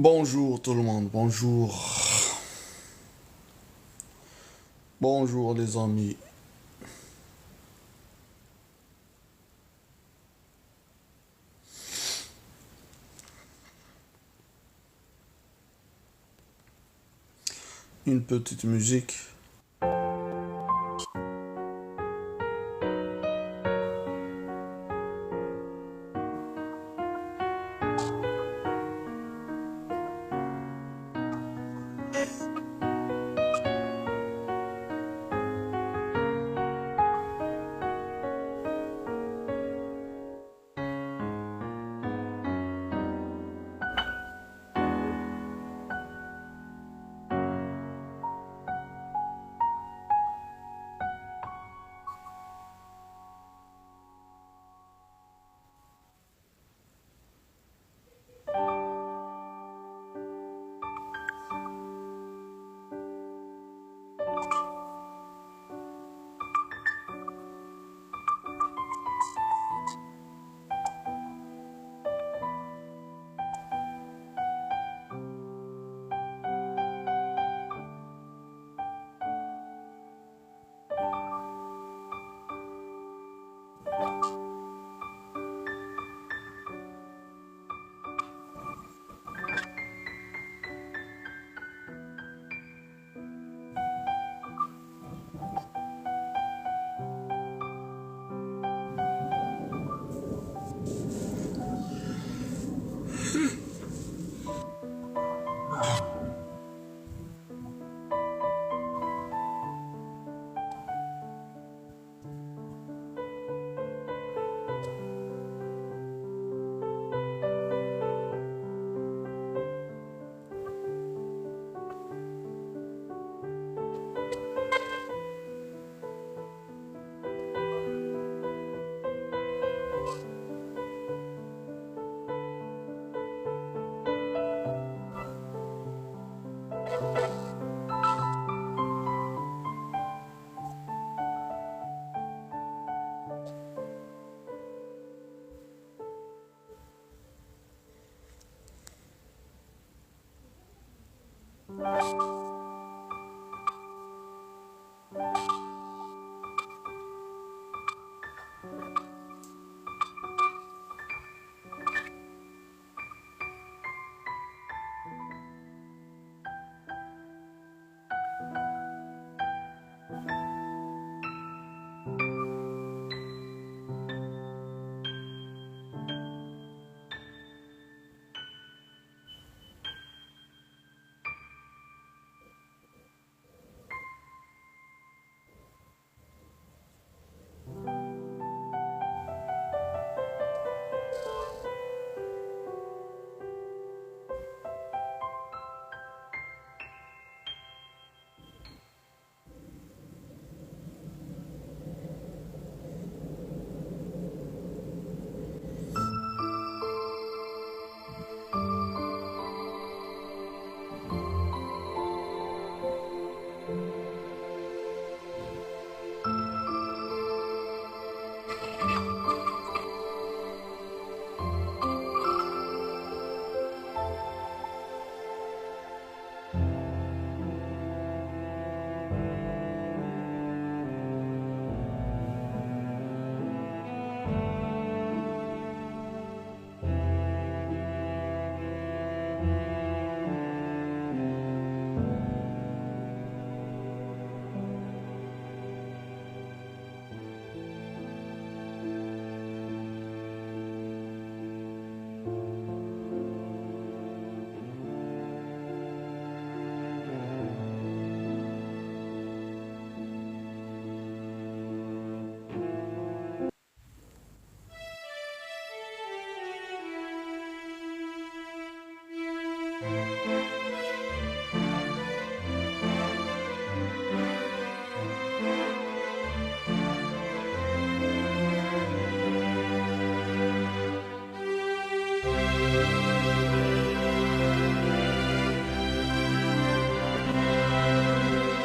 Bonjour tout le monde, bonjour. Bonjour les amis. Une petite musique.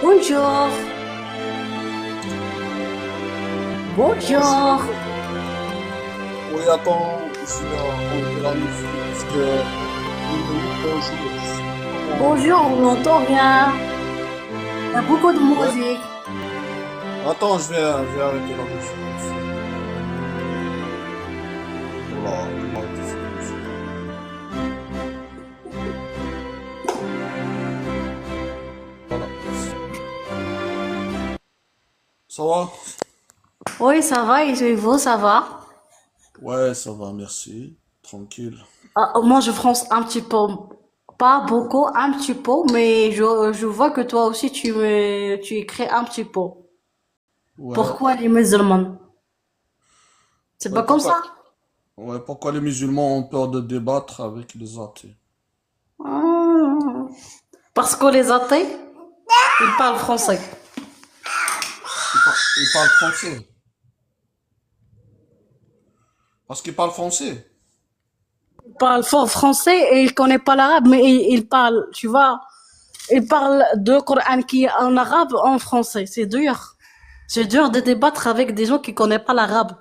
Bonjour. Bonjour. Oui, attends, je suis là, on peut la musique parce que Bonjour. Bonjour, on n'entend rien. Il y a beaucoup de Ouais. musique. Attends, je vais arrêter la musique. Voilà, on va arrêter cette musique. Voilà. Ça va? Oui, ça va, et vous, ça va? Ouais, ça va, merci. Tranquille. Moi, je France un petit peu, pas beaucoup, un petit peu, mais je vois que toi aussi, tu écris un petit peu. Ouais. Pourquoi les musulmans? C'est Ouais, pas comme ça? pourquoi les musulmans ont peur de débattre avec les athées? Ah. Parce que les athées, ils parlent français. Ils parlent français. Parce qu'ils parlent français. Ils parlent fort français et ils connaissent pas l'arabe, mais ils parlent, tu vois, ils parlent de Coran qui est en arabe, en français. C'est dur. C'est dur de débattre avec des gens qui connaissent pas l'arabe.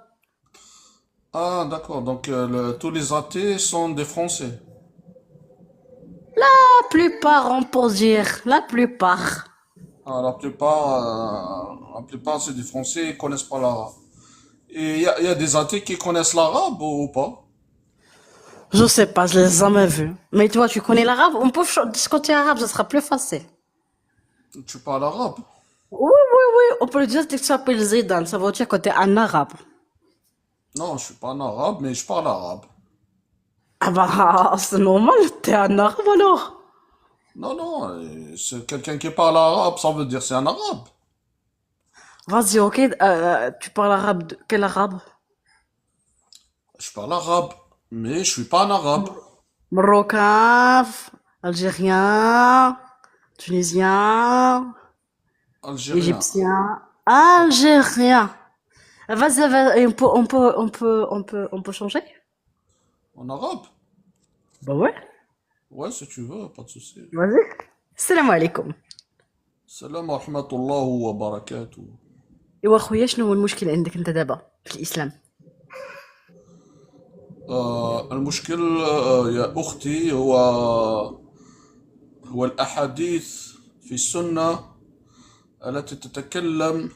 Ah, d'accord. Donc, tous les athées sont des Français. La plupart, on peut dire. La plupart. Ah, la plupart, c'est des Français, ils connaissent pas l'arabe. Et il y a des athées qui connaissent l'arabe ou pas? Je sais pas, je l'ai jamais vu. Mais toi, tu connais l'arabe? On peut discuter arabe, ça sera plus facile. Tu parles arabe? Oui, oui, oui. On peut dire que tu s'appelles Zidane. Ça veut dire que tu es un arabe. Non, je suis pas un arabe, mais je parle arabe. Ah bah, c'est normal, t'es un arabe alors. Non, non, c'est quelqu'un qui parle arabe, ça veut dire c'est un arabe. Vas-y, ok. Tu parles arabe. Quel arabe? Je parle arabe, mais je suis pas un arabe. Marocain, algérien, tunisien, Algérien. égyptien, algérien. Vas-y, vas-y, on peut changer? En arabe? Bah ouais. Ouais, si tu veux, pas de souci. Vas-y. Salam alaikum. Salam wa rahmatullahi wa barakatuh. ايوا خويا شنو هو المشكل عندك انت دابا في الاسلام؟ المشكل يا أختي هو الأحاديث في السنة التي تتكلم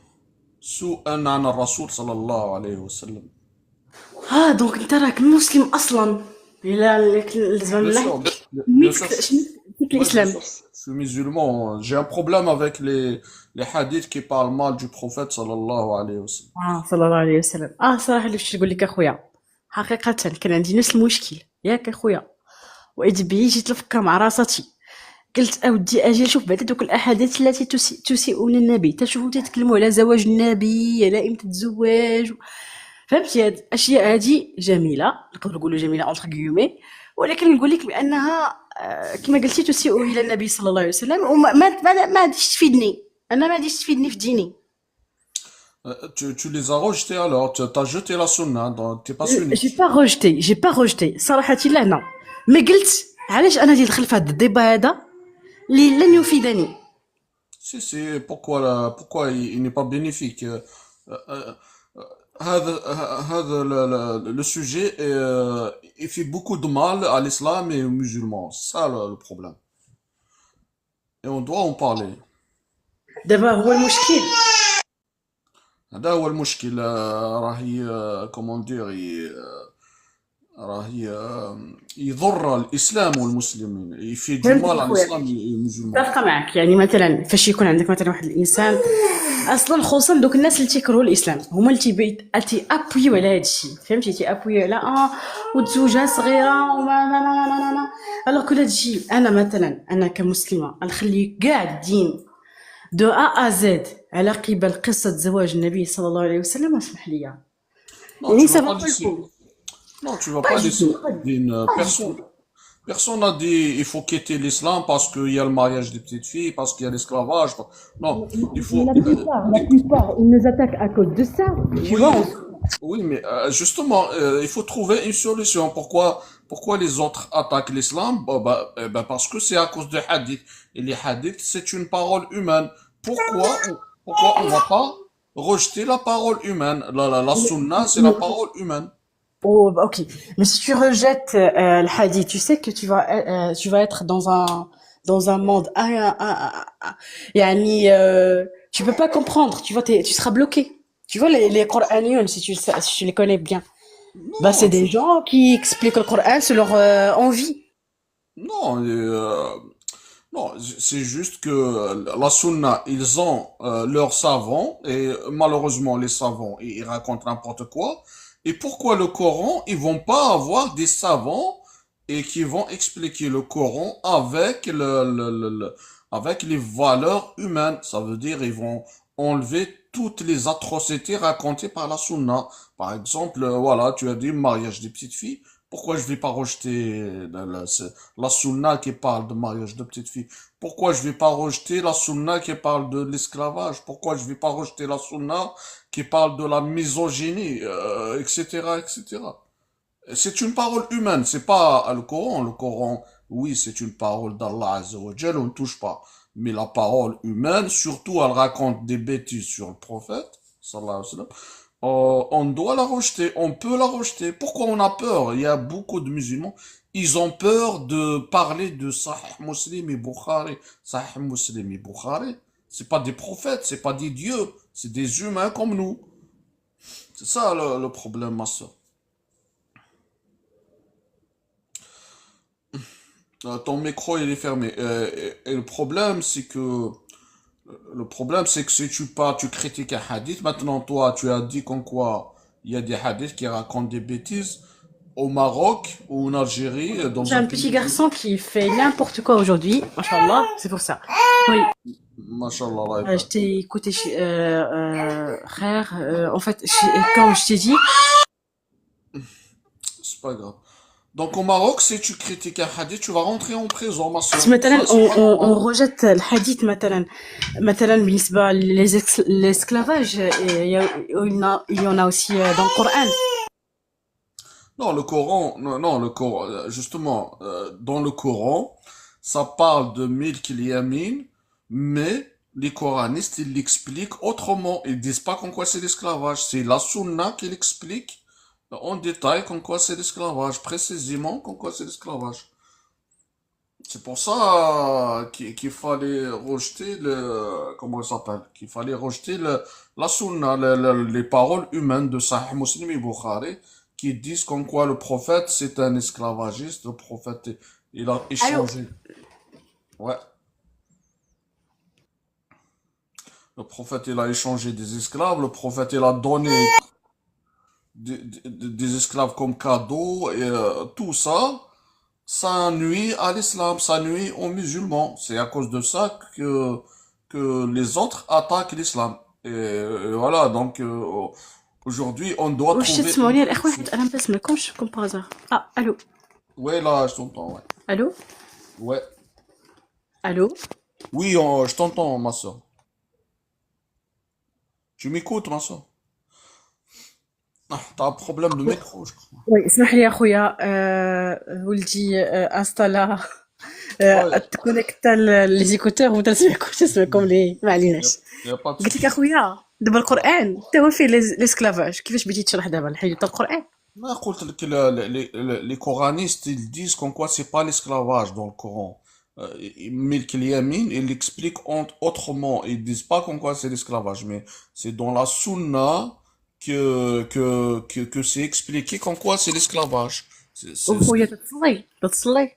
سوءا عن الرسول صلى الله عليه وسلم. دونك انت راك مسلم اصلا. الى زعما Bien الله sûr, bien sûr, سميتك شنو فيك ouais, bien الاسلام؟ sûr, je suis musulman. J'ai un problème avec les hadiths qui parlent mal du prophète sallallahu alayhi wa sallam. صلى الله عليه وسلم. صراحه اللي باش نقول لك اخويا، حقيقه كان عندي نفس المشكل ياك اخويا، واذ بي جيت نفكر مع راساتي، قلت اودي اجي نشوف بعدا دوك الاحاديث التي تسيء للنبي، تشوفوا تتكلموا على زواج النبي، على امتى تزواج، فهمتي؟ هاد الاشياء هادي جميله، نقدروا نقولوا جميله اونتر كيومي، ولكن نقول لك بانها كما قلتي تسيء الى النبي صلى الله عليه وسلم، وما ما غاديش تفيدني، انا ما غاديش تفيدني في ديني. Tu les as rejetés alors, tu as jeté la sunna, donc t'es pas sunnite. جي با روجتي صراحه لا لا، مي قلت علاش انا ندخل في هذا الديبا هذا اللي لن يفيدني. Si, si, pourquoi il n'est pas bénéfique? Euh, le sujet il fait beaucoup de mal à l'islam et aux musulmans. C'est ça le problème. Et on doit en parler. دابا هو المشكل. هذا هو المشكل. راهي comment dire راهي يضر الإسلام والمسلمين. Il fait du فهمتك mal à اخويا، l'islam et aux musulmans. متفقه معك. يعني مثلا فاش يكون عندك مثلا واحد الانسان، اصلا خصوصا دوك الناس اللي تيكرهوا الاسلام هما اللي ابويو على هذا الشيء، فهمتي؟ ابويو على وتزوجها صغيره وما لا لا لا لا لا. الوغ كو هذا الشيء انا مثلا انا كمسلمه نخلي كاع الدين دو ا زد على قبل قصه زواج النبي صلى الله عليه وسلم، اسمح لي. Non, يعني tu vas سافا pas با laisser. يكون Non, tu vas با pas دي laisser تو d'une با دي personne. تو. Personne n'a dit il faut quitter l'islam parce qu'il y a le mariage des petites filles, parce qu'il y a l'esclavage. Non, il faut. La plupart, ils nous attaquent à cause de ça. Tu Oui, vois, oui, mais justement, il faut trouver une solution. Pourquoi les autres attaquent l'islam? Parce que c'est à cause des hadiths. Et les hadiths, c'est une parole humaine. Pourquoi on va pas rejeter la parole humaine? La sunna, c'est la parole humaine. Oh, bah, ok. Mais si tu rejettes le hadith, tu sais que tu vas être dans un monde yani, tu peux pas comprendre. Tu vois, tu seras bloqué. Tu vois les Coraniens, si tu le sais, si tu les connais bien. Bah, c'est Non, des gens qui expliquent le Coran sur leur envie. non, non, c'est juste que la sunna, ils ont leurs savants, et malheureusement, les savants, ils racontent n'importe quoi. Et pourquoi le Coran, ils vont pas avoir des savants et qui vont expliquer le Coran avec avec les valeurs humaines. Ça veut dire, ils vont enlever toutes les atrocités racontées par la sunna. Par exemple, voilà, tu as dit mariage des petites filles. Pourquoi je vais pas rejeter la sunna qui parle de mariage de petites filles? Pourquoi je vais pas rejeter la sunna qui parle de l'esclavage? Pourquoi je vais pas rejeter la sunna qui parle de la misogynie, etc., etc. C'est une parole humaine, c'est pas le Coran. Le Coran, oui, c'est une parole d'Allah Azza wa Jal, on ne touche pas. Mais la parole humaine, surtout, elle raconte des bêtises sur le prophète, sallallahu alayhi wa sallam. On doit la rejeter, on peut la rejeter. Pourquoi on a peur? Il y a beaucoup de musulmans, ils ont peur de parler de Sahih Muslim et Bukhari. Sahih Muslim et Bukhari, c'est pas des prophètes, c'est pas des dieux, c'est des humains comme nous. C'est ça le problème, ma soeur. Ton micro il est fermé. Et le problème c'est que si tu critiques un hadith, maintenant toi tu as dit qu'en quoi il y a des hadiths qui racontent des bêtises au Maroc ou en Algérie, J'ai dans un un pays petit musulman. garçon qui fait n'importe quoi aujourd'hui, machallah, c'est pour ça. Oui, Mashallah, Allah est je bad. t'ai écouté, frère. En fait, quand je t'ai dit, C'est pas grave. Donc au Maroc, si tu critiques un hadith, tu vas rentrer en prison, ma si soeur. مثلا Ça, c'est pas on normal. rejette الحديث مثلا بالنسبة l'esclavage, il y en a aussi dans le Coran. Non, le Coran, non, non, le Coran, justement, dans le Coran, ça parle de Milk al-Yamin, mais les coranistes, ils l'expliquent autrement. Ils disent pas qu'en quoi c'est l'esclavage. C'est la Sunna qui l'explique en détail qu'en quoi c'est l'esclavage, précisément qu'en quoi c'est l'esclavage. C'est pour ça qu'il fallait rejeter comment il s'appelle? Qu'il fallait rejeter la sunna, les paroles humaines de Sahih Muslim et Bukhari, qui disent qu'en quoi le prophète c'est un esclavagiste, le prophète il a Allô? échangé. Ouais, le prophète il a échangé des esclaves, le prophète il a donné des esclaves comme cadeau et tout ça. Ça nuit à l'islam, ça nuit aux musulmans. C'est à cause de ça que les autres attaquent l'islam. Et voilà, donc aujourd'hui, on doit واش trouver une تسمعوني الاخوة؟ solution. حيت انا ما بسمعكمش كوم بازار. الو. Ouais, là, je t'entends, ouais. الو. Ouais. الو. Oui, je t'entends, ma soeur. Tu m'écoutes, ma soeur? Ah, t'as un problème de micro, je crois. وي اسمح لي يا خويا، ولدي انستالا Ouais, تكونيكتا لي زيكوتور وبدا تسمعكم لي، ما y a, عليناش. y a pas de قلت لك يا souci. خويا دابا القران حتى هو فيه ليسكلافاج، كيفاش بغيتي تشرح دابا الحديث تاع القران؟ Mais écoute, que les coranistes, ils disent qu'en quoi c'est pas l'esclavage dans le Coran. Milk al-Yamin, ils l'expliquent autrement. Ils disent pas qu'en quoi c'est l'esclavage, mais c'est dans la Sunna que c'est expliqué qu'en quoi c'est l'esclavage. وخويا تتصلي.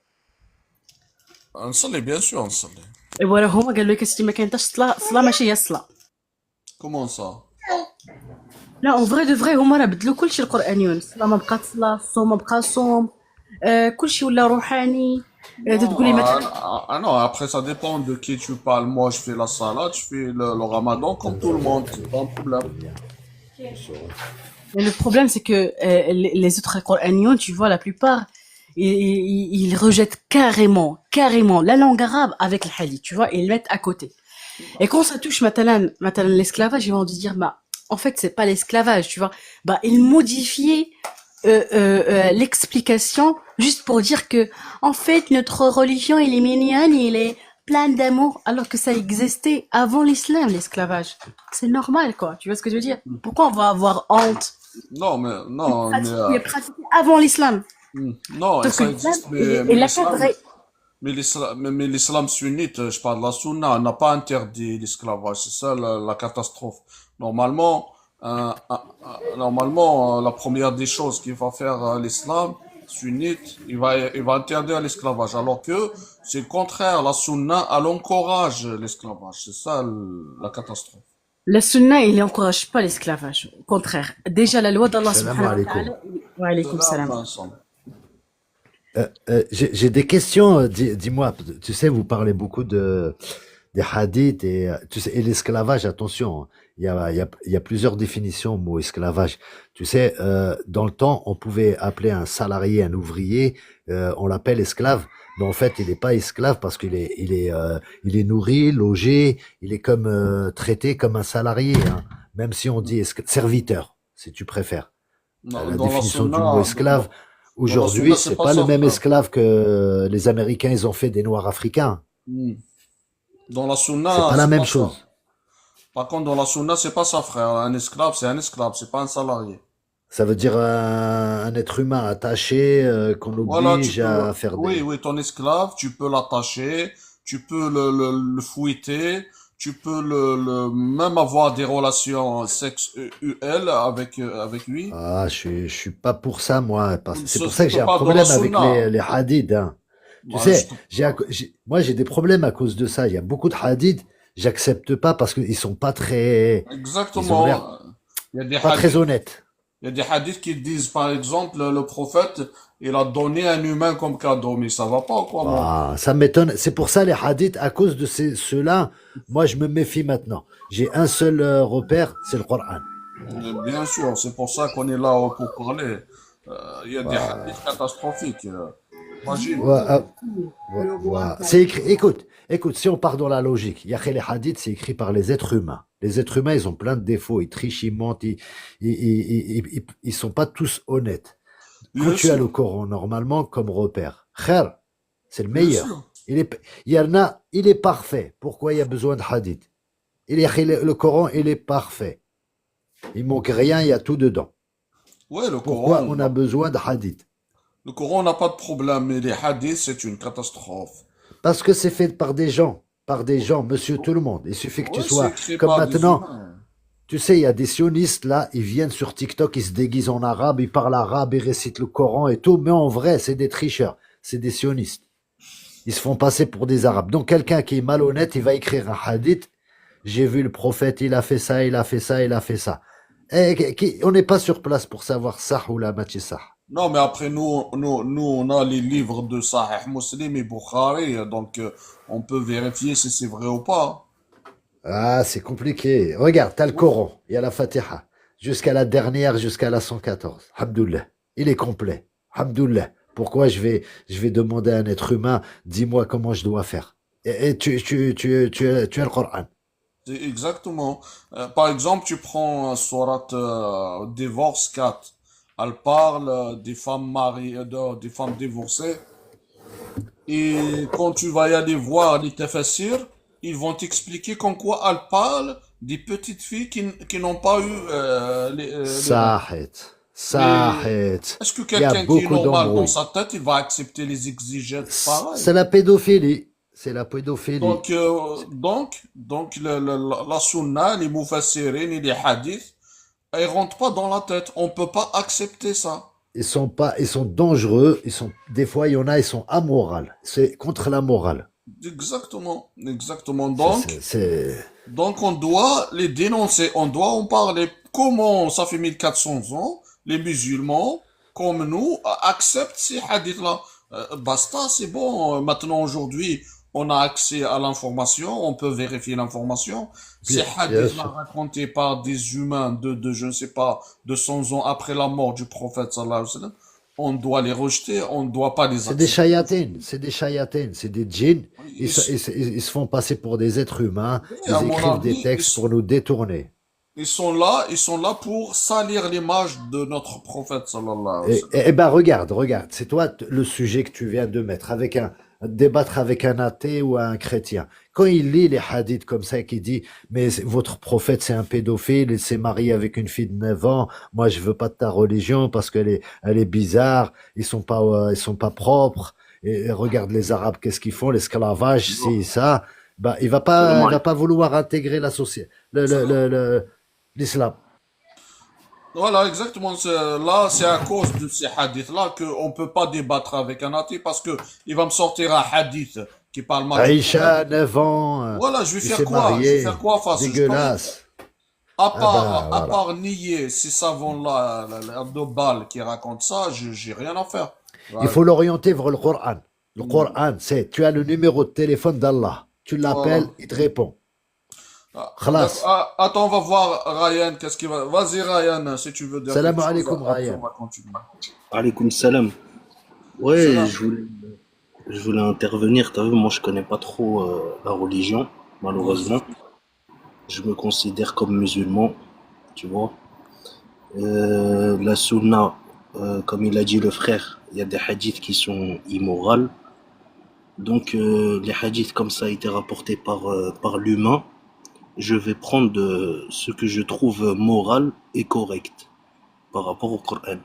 On s'en bien sûr, on s'en ايوا راه هما قالوا لك اسيدي ما كاين حتى الصلاه ماشي هي الصلاه. Comment ça? لا اون فري دو فري هما راه بدلوا كلشي القرانيون، الصلاه ما بقات صلاه، الصوم ما بقى صوم، كلشي ولا روحاني. Non, تقولي مثلا. non, après ça dépend de qui tu parles. Moi, je fais la salade, je fais le ramadan comme tout le monde, c'est pas un problème. Mais le problème, c'est que les autres Coranions, tu vois, la plupart, ils rejettent carrément la langue arabe avec le hadith, tu vois, et ils le mettent à côté. Et quand ça touche مثلا l'esclavage, ils vont te dire, bah, en fait, c'est pas l'esclavage, tu vois. Bah, ils modifiaient l'explication juste pour dire que, en fait, notre religion, elle est mignonne, il est plein d'amour, alors que ça existait avant l'islam, l'esclavage. C'est normal, quoi. Tu vois ce que je veux dire? Pourquoi on va avoir honte? Non, Il est pratiqué avant l'islam. non, et Donc ça l'islam, existe, il a cadré. mais l'islam sunnite, je parle de la sunna, n'a pas interdit l'esclavage. C'est ça la catastrophe. Normalement, la première des choses qu'il va faire l'islam sunnite, il va interdire l'esclavage. Alors que c'est le contraire. La sunna, elle encourage l'esclavage. C'est ça la catastrophe. La sunna, il n'encourage pas l'esclavage. Au contraire. Déjà, la loi d'Allah Salam subhanahu wa alaikum. ta'ala. Wa alaykum Salam, salam. Vincent. J'ai des questions. Dis-moi, tu sais, vous parlez beaucoup des hadiths et, tu sais, et l'esclavage, attention, hein. Il y a plusieurs définitions au mot esclavage. Tu sais, dans le temps, on pouvait appeler un salarié, un ouvrier, on l'appelle esclave, mais en fait, il n'est pas esclave parce il est nourri, logé, il est comme traité comme un salarié, hein. Même si on dit serviteur, si tu préfères. La Dans la définition du mot sunna, esclave, dans la sunna, aujourd'hui, c'est c'est pas pas le ça, même frère. esclave que les Américains, ils ont fait des Noirs africains. Hmm. Dans la C'est sunna, pas la c'est même pas ça. chose. Par contre, dans la sunna, c'est pas ça, frère. Un esclave, c'est pas un salarié. Ça veut dire un être humain attaché qu'on Voilà, oblige à faire oui, des... oui, ton esclave, tu peux l'attacher, tu peux le fouetter, tu peux même avoir des relations sexuelles avec lui. Ah, je suis pas pour ça, moi. C'est pour ça Je que te j'ai un parle dans la problème avec sunna. les hadiths, hein. Tu Moi, sais, moi, j'ai des problèmes à cause de ça. Il y a beaucoup de hadiths, j'accepte pas parce qu'ils sont pas très... Ils ont l'air exactement. Il y a des pas très hadiths, honnêtes. il y a des hadiths qui disent, par exemple, le prophète, il a donné un humain comme cadeau, mais ça va pas, quoi, moi. Ah, ça m'étonne. C'est pour ça les hadiths, à cause de ceux-là, moi je me méfie maintenant. J'ai un seul repère, c'est le Coran. Bien sûr, c'est pour ça qu'on est là pour parler. Il y a des hadiths catastrophiques. Imagine. Ouais, c'est écrit. Écoute, si on part dans la logique, il y a que les hadiths, c'est écrit par les êtres humains. Les êtres humains, ils ont plein de défauts, ils trichent, ils mentent, ils sont pas tous honnêtes. Quand Bien tu as le sûr, Coran normalement comme repère, khair, c'est le bien meilleur. sûr. Il y en a, il est parfait. Pourquoi il y a besoin de hadith? Le Coran, il est parfait. Il manque rien, il y a tout dedans. Ouais, Pourquoi on a besoin de hadith? Le Coran n'a pas de problème, mais les hadiths, c'est une catastrophe. Parce que c'est fait par des gens, monsieur tout le monde. Il suffit que tu Ouais, c'est sois écrit comme par des maintenant. humains. Tu sais, il y a des sionistes là, ils viennent sur TikTok, ils se déguisent en arabe, ils parlent arabe, ils récitent le Coran et tout, mais en vrai, c'est des tricheurs, c'est des sionistes. Ils se font passer pour des arabes. Donc quelqu'un qui est malhonnête, il va écrire un hadith. J'ai vu le prophète, il a fait ça, il a fait ça, il a fait ça. Et on n'est pas sur place pour savoir ça ou la match ça. Non, mais après, nous, on a les livres de Sahih Muslim et Bukhari, donc on peut vérifier si c'est vrai ou pas. Ah, c'est compliqué. Regarde, t'as le Coran, il y a la Fatiha, jusqu'à la dernière, jusqu'à la 114. Hamdoullah. Il est complet. Hamdoullah. Pourquoi je vais demander à un être humain, dis-moi comment je dois faire. Et tu as le Coran. C'est exactement. Par exemple, tu prends Surat Divorce 4. Elle parle des femmes mariées, des femmes divorcées. Et quand tu vas y aller voir les tafassirs, ils vont t'expliquer qu'en quoi elle parle des petites filles qui n'ont pas eu les règles. Sahit. Mais Sahit. est-ce que Il y a quelqu'un qui est beaucoup normal dans d'embrouilles. sa tête, il va accepter les exigètes pareilles? C'est la pédophilie. C'est la pédophilie. Donc la sunna, les mufassirin et les hadiths, ils rentrent pas dans la tête. On peut pas accepter ça. Ils sont dangereux. Des fois, il y en a, ils sont amoraux. C'est contre la morale. Exactement, exactement. C'est, c'est, c'est- Donc on doit les dénoncer, on doit en parler. Comment ça fait 1400 ans, les musulmans, comme nous, acceptent ces hadiths-là. Basta, c'est bon. Maintenant, aujourd'hui, on a accès à l'information, on peut vérifier l'information. Ces Bien hadiths-là sûr. racontés par des humains je ne sais pas, 200 ans après la mort du prophète, sallallahu alayhi wa sallam, on doit les rejeter, on ne doit pas les C'est des accepter. chayatines, c'est des djinns. Ils, Ils se font passer pour des êtres humains. à Ils mon écrivent des avis, textes pour nous détourner. ils sont là pour salir l'image de notre prophète, sallallahu alayhi wa sallam. Ben regarde, c'est toi le sujet que tu viens de mettre avec débattre avec un athée ou un chrétien. Quand il lit les hadiths comme ça, qui dit, mais votre prophète c'est un pédophile, il s'est marié avec une fille de 9 ans, moi je veux pas de ta religion parce elle est bizarre, ils sont pas propres, et regarde les Arabes, qu'est-ce qu'ils font, l'esclavage, ci, ça, bah, Salam il va alaikum. pas vouloir intégrer la société, l'islam. Voilà, exactement. Là, c'est à cause de ces hadiths-là qu'on peut pas débattre avec un athée parce que il va me sortir un hadith qui parle mal du prophète. Aïcha, 9 ans, Voilà, je vais il faire s'est quoi? Je vais faire marié, quoi face? Je peux rien faire. dégueulasse. Ah bah, À voilà. part nier ces savants-là, la de balles qui racontent ça, j'ai rien à faire. Il Voilà. faut l'orienter vers le Coran. Le Coran, c'est, tu as le numéro de téléphone d'Allah. Tu Voilà. l'appelles, il te répond. D'accord. Khlas. Attends, on va voir Ryan, qu'est-ce qu'il va. Vas-y, Ryan, si tu veux dire Salam quelque chose, alaikum, après on Ryan. va continuer. Alaykoum salam. Ouais, Salam. je voulais intervenir. T'as vu, moi, je connais pas trop la religion, Vas-y. malheureusement. Je me considère comme musulman, tu vois. La sunna, comme il a dit le frère, il y a des hadiths qui sont immoraux. Donc, les hadiths comme ça a été rapportés par l'humain. Je vais prendre ce que je trouve moral et correct par rapport au Coran.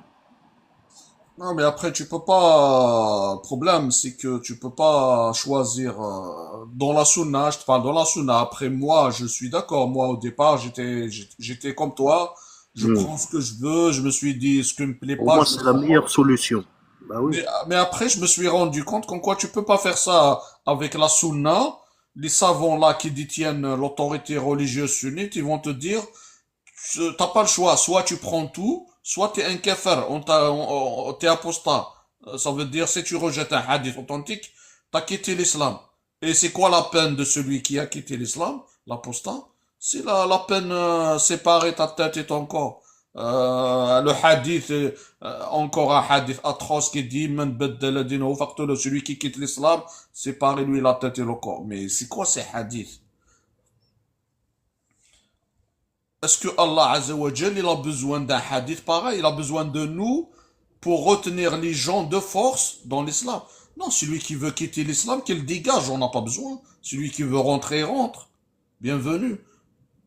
Non, mais après, tu peux pas. Le problème, c'est que tu peux pas choisir. Dans la sunna, je te parle dans la sunna. Après, moi, je suis d'accord. Moi, au départ, j'étais comme toi. Je Hmm. prends ce que je veux. Je me suis dit, ce qui me plaît Pour pas, moi, je le c'est la prends pas. meilleure solution. Bah oui. Mais après, je me suis rendu compte qu'en quoi tu peux pas faire ça avec la sunna. Les savants là qui détiennent l'autorité religieuse sunnite, ils vont te dire, t'as pas le choix. Soit tu prends tout, soit t'es un kafir, t'es apostat. Ça veut dire, si tu rejettes un hadith authentique, t'as quitté l'islam. Et c'est quoi la peine de celui qui a quitté l'islam, l'apostat? C'est la peine séparer ta tête et ton corps. Le hadith, encore un hadith atroce qui dit, Man baddala dinahu faqtuluhu, celui qui quitte l'islam, séparez lui la tête et le corps. Mais c'est quoi ces hadiths? Est-ce que Allah Azzawajal, il a besoin d'un hadith pareil? Il a besoin de nous pour retenir les gens de force dans l'islam? Non, celui qui veut quitter l'islam, qu'il dégage, on n'a pas besoin. Celui qui veut rentrer, rentre. Bienvenue.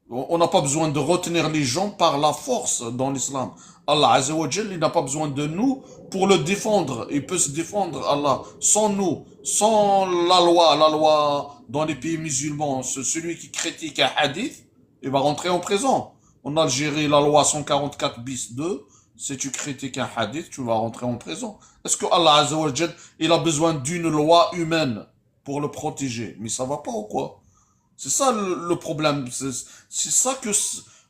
On n'a pas besoin de retenir les gens par la force dans l'islam. Allah Azzawajal, il n'a pas besoin de nous pour le défendre. Il peut se défendre, Allah, sans nous, sans la loi dans les pays musulmans. Celui qui critique un hadith, il va rentrer en prison. En Algérie, la loi 144 bis 2, si tu critiques un hadith, tu vas rentrer en prison. Est-ce que Allah Azzawajal, il a besoin d'une loi humaine pour le protéger? Mais ça va pas ou quoi? C'est ça le problème. C'est ça que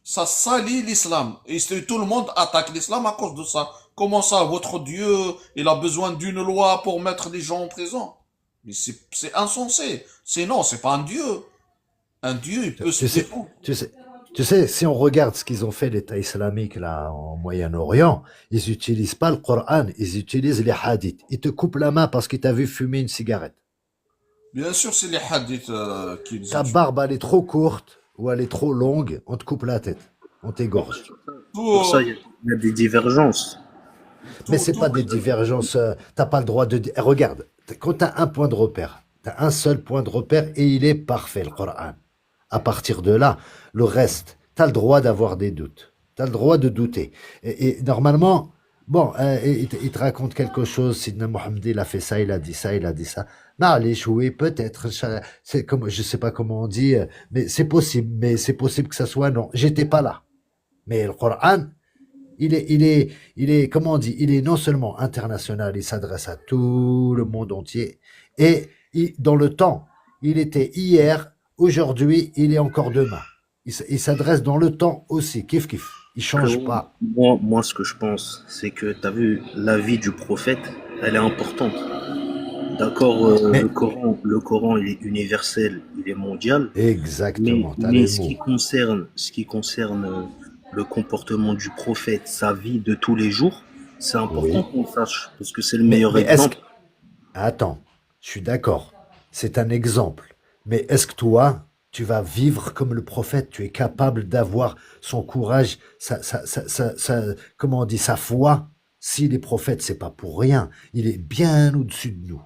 ça salit l'islam. Et tout le monde attaque l'islam à cause de ça. Comment ça, votre Dieu, il a besoin d'une loi pour mettre les gens en prison? Mais c'est insensé. C'est non, c'est pas un Dieu. Un Dieu, il peut se Tu sais, défendre. tu sais, tu sais, si on regarde ce qu'ils ont fait, l'État islamique, là, en Moyen-Orient, ils utilisent pas le Coran, ils utilisent les hadiths. Ils te coupent la main parce qu'ils t'ont vu fumer une cigarette. Bien sûr, c'est les hadiths qu'ils Ta utilisent. barbe, elle est trop courte ou elle est trop longue, on te coupe la tête, on Ouais, t'égorge. pour ça, Tout, il y a des divergences. Mais tout, c'est pas tout. des divergences. T'as pas le droit de. Regarde, quand t'as un point de repère, t'as un seul point de repère et il est parfait, le Coran. À partir de là, le reste, t'as le droit d'avoir des doutes. T'as le droit de douter. Et normalement, bon, il te raconte quelque chose. Sidna Mohamed, il a fait ça, il a dit ça, il a dit ça. Non, les jouer, peut-être. C'est comme, je sais pas comment on dit, mais c'est possible. Mais c'est possible que ça soit non. J'étais pas là. Mais le Coran, comment on dit, il est non seulement international, il s'adresse à tout le monde entier, et dans le temps, il était hier, aujourd'hui, il est encore demain. Il s'adresse dans le temps aussi, kiff kiff. Il change Frérot, pas. moi, ce que je pense, c'est que tu as vu, la vie du prophète, elle est importante. D'accord, Mais le Coran, il est universel, il est mondial, exactement, t'as mais les mots. ce qui concerne le comportement du prophète, sa vie de tous les jours, c'est important Oui. qu'on le sache, parce que c'est le meilleur Mais est-ce que... exemple. Attends, je suis d'accord. C'est un exemple. Mais est-ce que toi, tu vas vivre comme le prophète? Tu es capable d'avoir son courage, comment on dit, sa foi? Si les prophètes, c'est pas pour rien. Il est bien au-dessus de nous.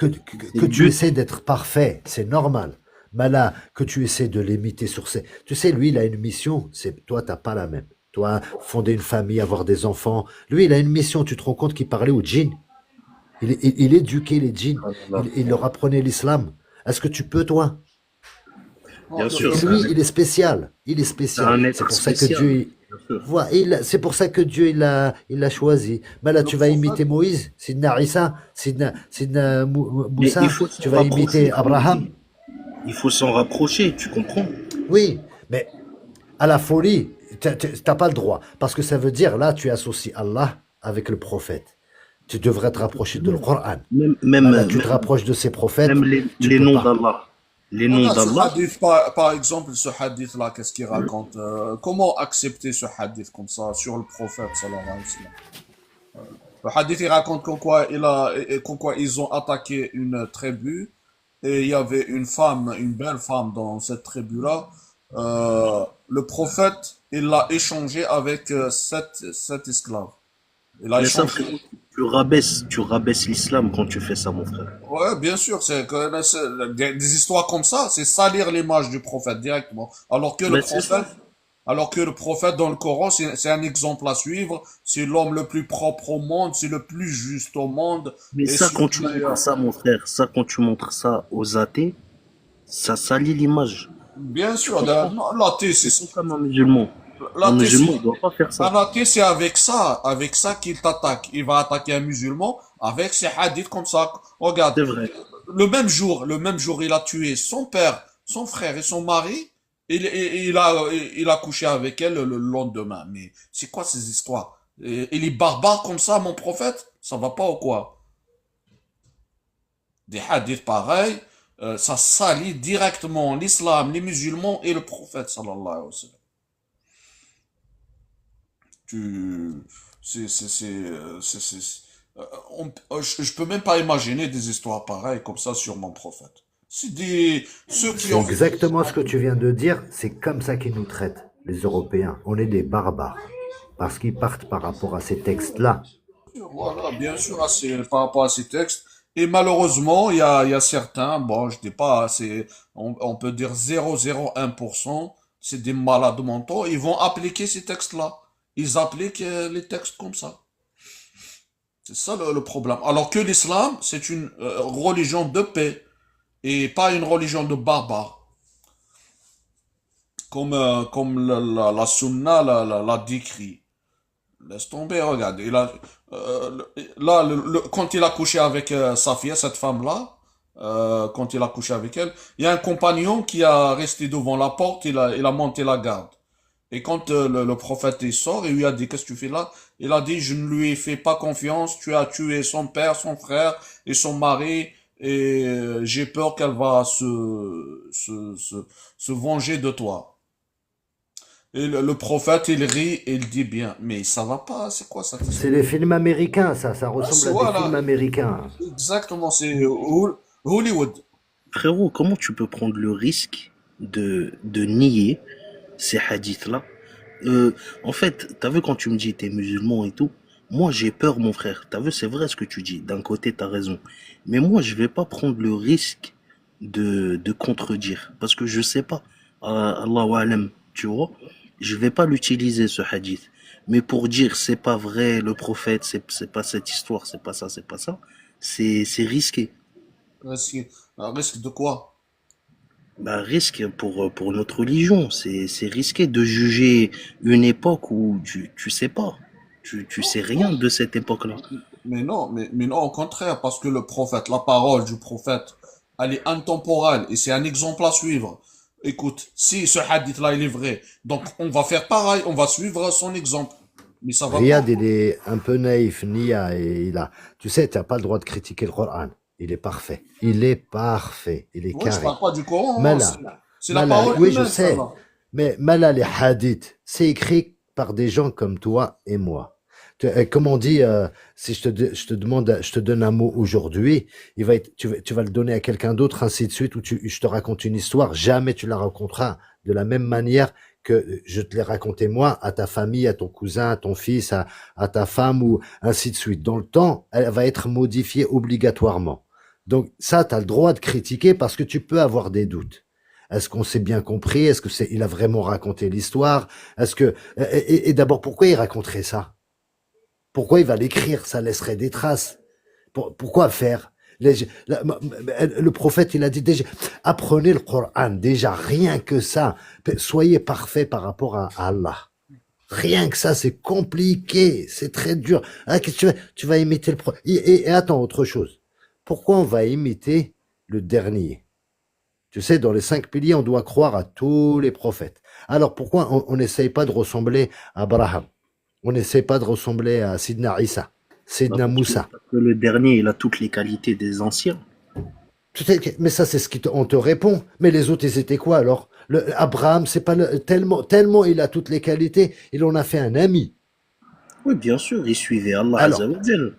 C'est que le tu but. essaies d'être parfait, c'est normal. Mais là, que tu essaies de l'imiter sur ses... Tu sais, lui, il a une mission, c'est toi, t'as pas la même. Toi, fonder une famille, avoir des enfants. Lui, il a une mission, tu te rends compte qu'il parlait aux djinns. Il éduquait les djinns. Subhanallah. Il leur apprenait l'islam. Est-ce que tu peux, toi? Non, Bien sûr, Et c'est lui, il est spécial. Il est spécial. un C'est être pour ça que spécial. Dieu, Bien sûr. voilà, c'est pour ça que Dieu il l'a choisi. Mais là, le tu vas prophète, imiter Moïse, Sidna Issa, Sidna Mais il Moussa, faut s'en tu vas imiter rapprocher, Abraham. Hamdi. Il faut s'en rapprocher, tu comprends? Oui, mais à la folie, t'as pas le droit. Parce que ça veut dire, là, tu associes Allah avec le prophète. Tu devrais te rapprocher de le Coran. Même, Mais même, là, tu te même, rapproches de ces prophètes, même tu les peux noms pas. d'Allah. Les noms regarde ce d'Allah, hadith, par exemple, ce hadith-là, qu'est-ce qu'il raconte? Comment accepter ce hadith comme ça sur le prophète, sallallahu alayhi wa sallam? Le hadith, il raconte qu'en quoi ils ont attaqué une tribu et il y avait une femme, une belle femme dans cette tribu-là. Le prophète, il l'a échangé avec sept esclaves. Il a mais ça, échangé. frérot, tu rabaisses l'islam quand tu fais ça, mon frère. Ouais, bien sûr, des histoires comme ça, c'est salir l'image du prophète directement. Mais c'est ça. Alors que le prophète dans le Coran, c'est un exemple à suivre. C'est l'homme le plus propre au monde, c'est le plus juste au monde, Mais et ça, c'est quand le tu montres meilleur. ça, mon frère, ça, quand tu montres ça aux athées, ça salit l'image. Bien Tu sûr, comprends? non, l'athée, C'est pas comme un musulman. Un l'athée, musulman, il doit pas faire ça. un athée, c'est avec ça qu'il t'attaque. Il va attaquer un musulman avec ses hadiths comme ça. Regarde, C'est vrai. le même jour, il a tué son père, son frère et son mari. Il a couché avec elle le lendemain. Mais c'est quoi ces histoires? Il est barbare comme ça, mon prophète? Ça va pas ou quoi? Des hadiths pareils, ça salit directement l'islam, les musulmans et le prophète, sallallahu alayhi wa sallam. Tu, euh, je peux même pas imaginer des histoires pareilles comme ça sur mon prophète. Ceux qui C'est ont fait des exactement ce que hadiths. tu viens de dire. C'est comme ça qu'ils nous traitent, les Européens. On est des barbares. Parce qu'ils partent par rapport à ces textes-là. Voilà, bien sûr, par rapport à ces textes. Et malheureusement, il y a certains, bon, je dis pas, on peut dire 0,01%, c'est des malades mentaux, ils vont appliquer ces textes-là. Ils appliquent les textes comme ça. C'est ça le problème. Alors que l'islam, c'est une religion de paix et pas une religion de barbares. Comme la sunna l'a décrit. Laisse tomber, regarde. Là, quand il a couché avec Safia, cette femme-là, quand il a couché avec elle, il y a un compagnon qui a resté devant la porte, il a monté la garde. Et quand le prophète il sort, il lui a dit, qu'est-ce que tu fais là? Il a dit, je ne lui ai fait pas confiance, tu as tué son père, son frère et son mari, et j'ai peur qu'elle va se venger de toi. Et le prophète, il rit et il dit bien, mais ça va pas, c'est quoi cette C'est histoire? les films américains, ça. Ça Ah, ressemble à des films voilà, américains. exactement, c'est Hollywood. Frérot, comment tu peux prendre le risque de nier ces hadiths-là? En fait, t'as vu quand tu me dis t'es musulman et tout, moi j'ai peur, mon frère. T'as vu, c'est vrai ce que tu dis. D'un côté, t'as raison. Mais moi, je vais pas prendre le risque de contredire. Parce que je sais pas. Allahu alam, tu vois. Je vais pas l'utiliser, ce hadith. Mais pour dire c'est pas vrai, le prophète, c'est pas cette histoire, c'est pas ça, c'est risqué. Risque, risque de quoi? Bah, risque pour notre religion. C'est risqué de juger une époque où tu sais pas. Tu sais rien de cette époque-là. Mais non, au contraire, parce que le prophète, la parole du prophète, elle est intemporelle et c'est un exemple à suivre. Écoute, si ce hadith-là, il est vrai, donc on va faire pareil, on va suivre son exemple. Mais ça va pas. Riyad, il est un peu naïf, Nia, et il a... Tu sais, tu n'as pas le droit de critiquer le Coran. Il est parfait. Il est parfait. Il est Oui, je carré. parle pas du Coran, hein, Mala, c'est la Mala, parole oui, je humaine, ça sais. là. Mais Mala, les hadiths, c'est écrit par des gens comme toi et moi. Comme on dit, si je te demande, je te donne un mot aujourd'hui, tu vas le donner à quelqu'un d'autre, ainsi de suite, ou je te raconte une histoire, jamais tu la raconteras de la même manière que je te l'ai raconté moi, à ta famille, à ton cousin, à ton fils, à ta femme, ou ainsi de suite. Dans le temps, elle va être modifiée obligatoirement. Donc ça, tu as le droit de critiquer parce que tu peux avoir des doutes. Est-ce qu'on s'est bien compris? Est-ce que il a vraiment raconté l'histoire? Est-ce que et d'abord, pourquoi il raconterait ça? Pourquoi il va l'écrire? Ça laisserait des traces. Pourquoi faire? Le prophète, il a dit déjà, apprenez le Coran, déjà, rien que ça. Soyez parfait par rapport à Allah. Rien que ça, c'est compliqué, c'est très dur. Ah, qu'est-ce que tu vas imiter le prophète? Et attends, autre chose. Pourquoi on va imiter le dernier? Tu sais, dans les 5 piliers, on doit croire à tous les prophètes. Alors pourquoi on n'essaye pas de ressembler à Abraham? On n'essaye pas de ressembler à Sidna Isa, Sidna Moussa. Parce que le dernier, il a toutes les qualités des anciens. Mais ça, c'est ce on te répond. Mais les autres, ils étaient quoi alors? Abraham, c'est pas tellement il a toutes les qualités, il en a fait un ami. Oui, bien sûr, il suivait Allah Alors, Azza wa Jal.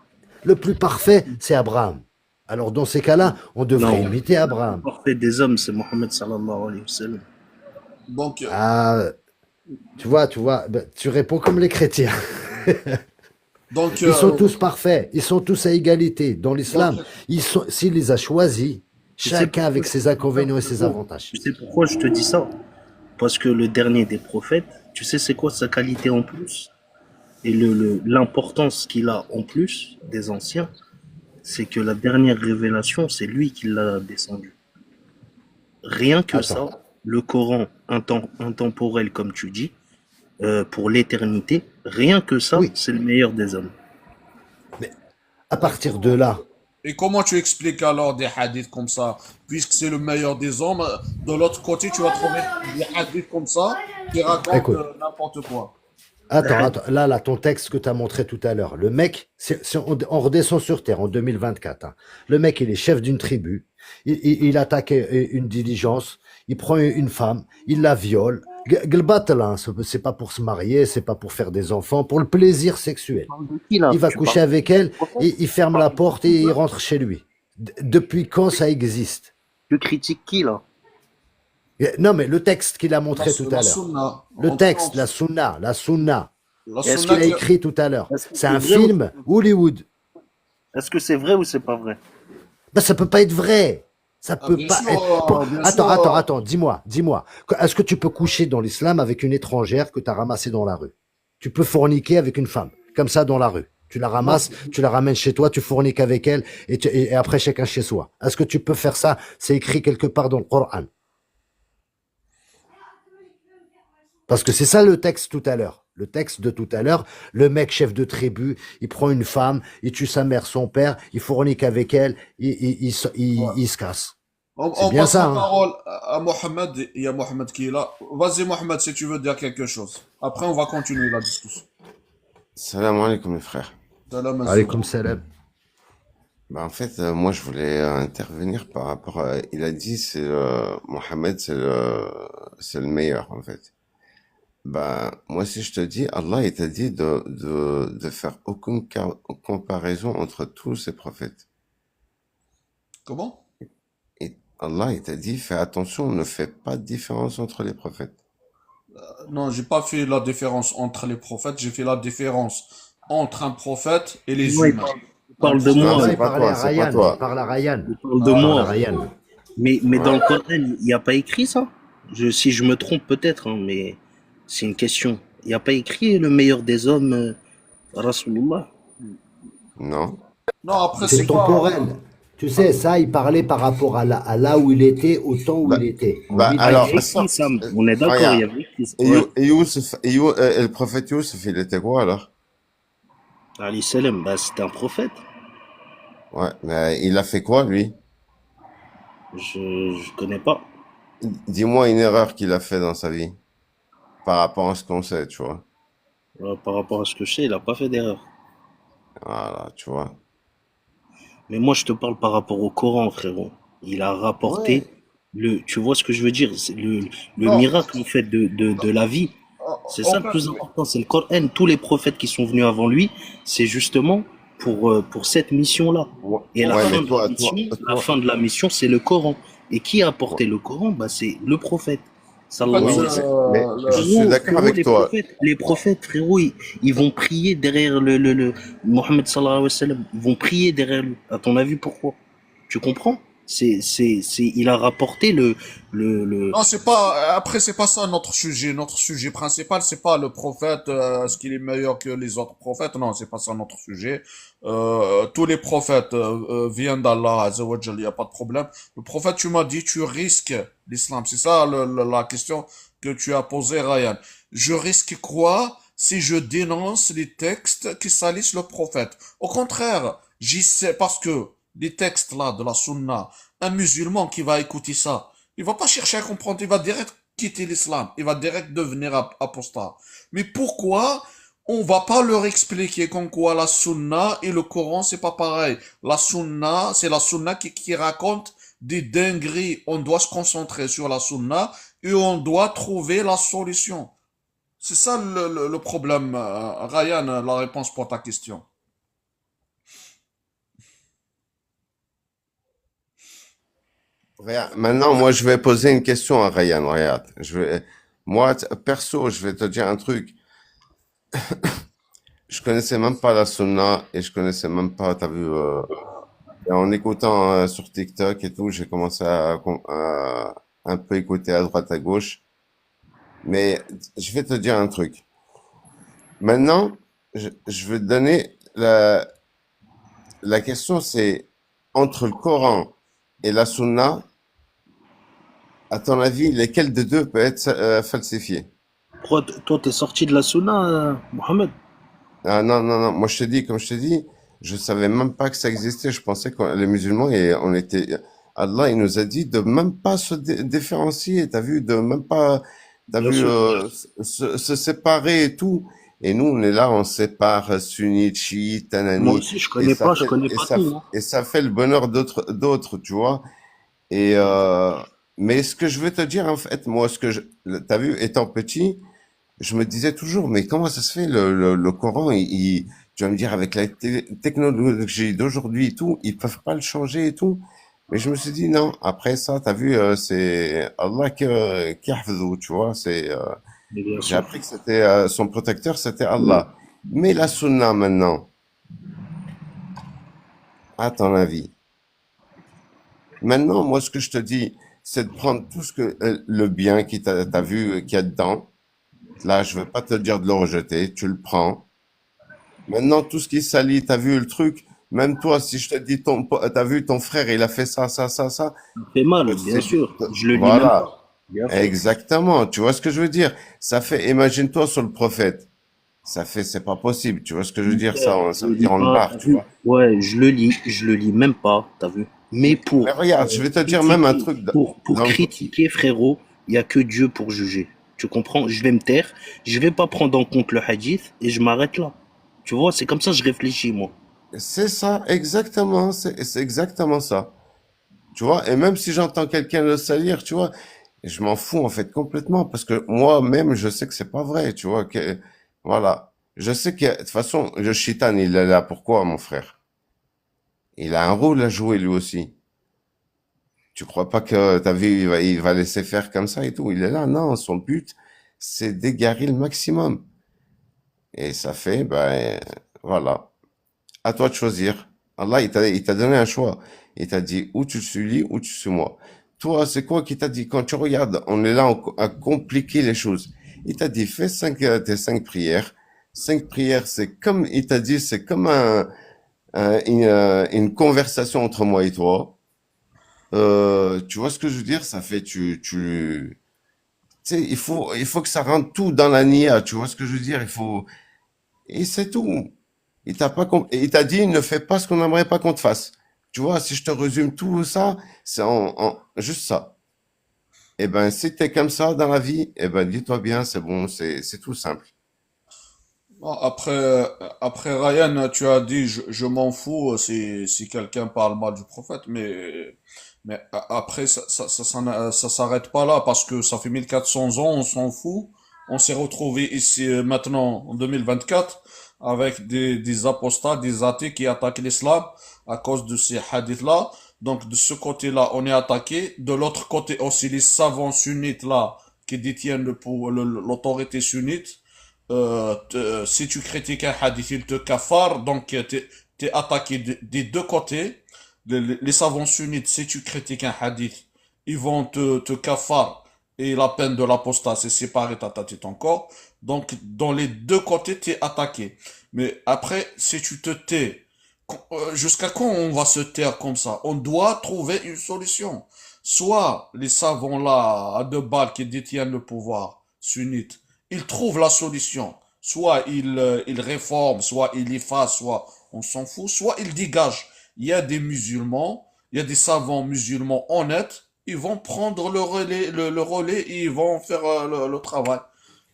le plus parfait, c'est Abraham. Alors dans ces cas-là, on devrait Non. imiter Abraham. Le parfait des hommes, c'est Mohammed sallallahu alayhi wa sallam. Donc, Ah, tu vois, ben, tu réponds comme les chrétiens. donc, Ils sont tous parfaits, ils sont tous à égalité. Dans l'islam, s'il les a choisis, Tu sais chacun avec pourquoi- ses inconvénients et ses avantages. Tu sais pourquoi je te dis ça? Parce que le dernier des prophètes, tu sais c'est quoi sa qualité en plus? Et l'importance qu'il a en plus des anciens, c'est que la dernière révélation, c'est lui qui l'a descendu. Rien que Attends. ça, le Coran intemporel, comme tu dis, pour l'éternité, rien que ça, Oui. c'est le meilleur des hommes. À partir de là, et comment tu expliques alors des hadiths comme ça? Puisque c'est le meilleur des hommes, de l'autre côté, tu vas trouver des hadiths comme ça qui racontent Écoute. n'importe quoi. attends, là, ton texte que tu as montré tout à l'heure, le mec, on redescend sur Terre en 2024. Hein. Le mec, il est chef d'une tribu, il attaque une diligence, il prend une femme, il la viole. Glbatel, c'est pas pour se marier, c'est pas pour faire des enfants, pour le plaisir sexuel. Il va coucher avec elle, il ferme la porte et il rentre chez lui. Depuis quand ça existe? Tu critiques qui là? Non, mais le texte qu'il a montré tout à l'heure. Sunna. Le texte, la sunna. La Ce sunna qu'il a écrit tout à l'heure. Est-ce que C'est un c'est vrai film Hollywood. Est-ce que c'est vrai ou c'est pas vrai? Ben, ça peut pas être vrai. Ça peut bien pas sûr, être. bien Attends, sûr. dis-moi. Est-ce que tu peux coucher dans l'islam avec une étrangère que tu as ramassée dans la rue? Tu peux forniquer avec une femme, comme ça dans la rue. Tu la ramasses, tu la ramènes chez toi, tu forniques avec elle, et après chacun chez soi. Est-ce que tu peux faire ça? C'est écrit quelque part dans le Coran. Parce que c'est ça le texte tout à l'heure. Le texte de tout à l'heure, le mec chef de tribu, il prend une femme, il tue sa mère, son père, il fornique avec elle, il se casse. C'est On bien passe ça, la hein. parole à Mohamed. Il y a Mohamed qui est là. Vas-y, Mohamed, si tu veux dire quelque chose. Après, on va continuer la discussion. Salam alaikum les frères. Salam alaikum. Alaykoum salam. Bah, en fait, moi je voulais intervenir par rapport à... Il a dit Mohammed c'est le meilleur en fait. Bah, moi si je te dis, Allah il t'a dit de faire aucune comparaison entre tous ces prophètes. Comment? Et Allah il t'a dit, fais attention, ne fais pas de différence entre les prophètes. Non, j'ai pas fait la différence entre les prophètes. J'ai fait la différence entre un prophète et les Ouais, humains. il parle de Non, moi. c'est Il pas parlait toi, à c'est pas Ryan, toi. il parle à Ryan. Il parle de Il parle à moi. Ryan. Mais dans le Coran, il n'y a pas écrit ça. Si je me trompe peut-être, hein, mais c'est une question. Il n'y a pas écrit le meilleur des hommes, Rasulullah. Non. Non, après, C'est c'est pas. temporel. Tu sais, ça, il parlait par rapport à là où il était, au temps où Bah, il était. En bah, mille- alors, Il y a écrit ça, on est d'accord, regarde. il y avait écrit ça. Et, Ouais. le prophète Youssef, il était quoi alors? Ali Salam, bah, c'était un prophète. Ouais, mais il a fait quoi lui? Je connais pas. Dis-moi une erreur qu'il a fait dans sa vie par rapport à ce qu'on sait, tu vois. Par rapport à ce que je sais, il n'a pas fait d'erreur. Voilà, tu vois. Mais moi, je te parle par rapport au Coran, frérot. Il a rapporté tu vois ce que je veux dire? C'est le Non. miracle, en fait, de la vie. C'est ça le plus important, c'est le Coran. Tous les prophètes qui sont venus avant lui, c'est justement pour cette mission-là. Et la Ouais, fin mais de toi, la mission, toi- la fin de la mission, c'est le Coran. Et qui a apporté le Coran? Bah, c'est le prophète. Sallallahu alayhi wa sallam. mais je suis d'accord Frérot, avec toi. Les prophètes, frérot, ils vont prier derrière le Mohammed sallallahu alayhi wa sallam. Ils vont prier derrière lui. À ton avis, pourquoi? Tu comprends? Il a rapporté le... Non, c'est pas. Après, c'est pas ça notre sujet. Notre sujet principal, c'est pas le prophète, est-ce qu'il est meilleur que les autres prophètes. Non, c'est pas ça notre sujet. Tous les prophètes viennent d'Allah Azzawajal, il y a pas de problème. Le prophète, tu m'as dit, tu risques l'islam. C'est ça la question que tu as posée, Ryan. Je risque quoi si je dénonce les textes qui salissent le prophète? Au contraire, j'y sais parce que les textes là de la Sunna, un musulman qui va écouter ça. Il va pas chercher à comprendre, il va direct quitter l'islam, il va direct devenir apostat. Mais pourquoi on va pas leur expliquer qu'en quoi la sunna et le Coran c'est pas pareil. La sunna, c'est la sunna qui raconte des dingueries. On doit se concentrer sur la sunna et on doit trouver la solution. C'est ça le problème, Ryan, la réponse pour ta question. Regarde, maintenant, moi, je vais poser une question à Ryan. Regarde, moi, perso, je vais te dire un truc. Je connaissais même pas la sunna et je connaissais même pas, t'as vu, et en écoutant sur TikTok et tout, j'ai commencé à un peu écouter à droite à gauche. Mais je vais te dire un truc. Maintenant, je vais te donner la question, c'est entre le Coran et la sunna, à ton avis, lesquels des deux peut être falsifié? Toi, t'es sorti de la Sunna, Mohamed. Ah non, non, non. Moi, je te dis, comme je te dis, je savais même pas que ça existait. Je pensais que les musulmans, et on était, Allah, il nous a dit de même pas se différencier. T'as vu, de même pas, t'as Bien vu, sûr. se séparer et tout. Et nous, on est là, on sépare sunnite, chiite, Moi tanani, aussi, je connais pas tout, hein. et ça fait le bonheur d'autres, tu vois. Et, mais ce que je veux te dire, en fait, moi, t'as vu, étant petit, je me disais toujours, mais comment ça se fait le Coran, tu vas me dire avec la technologie d'aujourd'hui et tout, ils peuvent pas le changer et tout. Mais je me suis dit non. Après ça, t'as vu, c'est Allah qui hafidhou, tu vois. Mais bien J'ai sûr. appris que c'était son protecteur, c'était Allah. Mais la Sunna maintenant, à ton avis. Maintenant, moi, ce que je te dis, c'est de prendre tout ce que le bien qui t'as vu, qu'il y a dedans. Là, je veux pas te dire de le rejeter, tu le prends. Maintenant, tout ce qui salit, t'as vu le truc, même toi, si je te dis t'as vu ton frère, il a fait ça, ça, ça, ça, Ça fait mal, toi, bien sûr. toi- Je le lis même voilà, pas. Bien sûr. exactement, tu vois ce que je veux dire? Ça fait, imagine-toi sur le prophète, ça fait, c'est pas possible, tu vois ce que je veux Mon dire? frère, Ça je le veut lis dire on le pas, barre, t'as tu vu? vois? Ouais, je le lis même pas, t'as vu? Mais Mais regarde, je vais te dire même un truc pour dans le, critiquer, frérot, il y a que Dieu pour juger. Tu comprends? Je vais me taire, je vais pas prendre en compte le hadith et je m'arrête là. Tu vois, c'est comme ça que je réfléchis, moi. c'est ça, exactement, c'est exactement ça. Tu vois, et même si j'entends quelqu'un le salir, tu vois, je m'en fous en fait complètement parce que moi-même je sais que c'est pas vrai, tu vois, voilà. Je sais que de toute façon le shaitan il est là pourquoi mon frère? Il a un rôle à jouer lui aussi. Tu crois pas que t'as vu il va laisser faire comme ça et tout, il est là, non, son but c'est d'égarer le maximum et ça fait ben voilà. À toi de choisir. Allah, il t'a donné un choix. Il t'a dit, ou tu suis lui, ou tu suis moi. Toi, c'est quoi qui t'a dit? Quand tu regardes, on est là à compliquer les choses. Il t'a dit, fais tes 5 prières. 5 prières, c'est comme, il t'a dit, c'est comme une conversation entre moi et toi. Tu vois ce que je veux dire? Ça fait, tu sais, il faut que ça rentre tout dans la nia. Tu vois ce que je veux dire? Et c'est tout. Il t'a dit, ne fais pas ce qu'on n'aimerait pas qu'on te fasse. Tu vois, si je te résume tout ça, c'est juste ça. Eh ben, si t'es comme ça dans la vie, eh ben, dis-toi bien, c'est bon, c'est tout simple. Bon, après Ryan, tu as dit je m'en fous si quelqu'un parle mal du prophète, mais après ça s'arrête pas là parce que ça fait 1400 ans, on s'en fout. On s'est retrouvé ici maintenant en 2024 avec des apostats, des athées qui attaquent l'islam à cause de ces hadiths-là. Donc de ce côté-là, on est attaqué. De l'autre côté aussi, les savants sunnites là qui détiennent l'autorité sunnite si tu critiques un hadith, il te cafare, donc t'es attaqué des deux côtés. les savants sunnites, si tu critiques un hadith, ils vont te kafar et la peine de l'apostat, c'est séparer ta tête et ton corps. Donc, dans les deux côtés, tu es attaqué. Mais après, si tu te tais, jusqu'à quand on va se taire comme ça? On doit trouver une solution. Soit les savants là, à deux balles qui détiennent le pouvoir sunnite, ils trouvent la solution. Soit ils réforment, soit ils effacent, soit on s'en fout, soit ils dégagent. Il y a des musulmans, il y a des savants musulmans honnêtes, ils vont prendre le relais et ils vont faire le travail.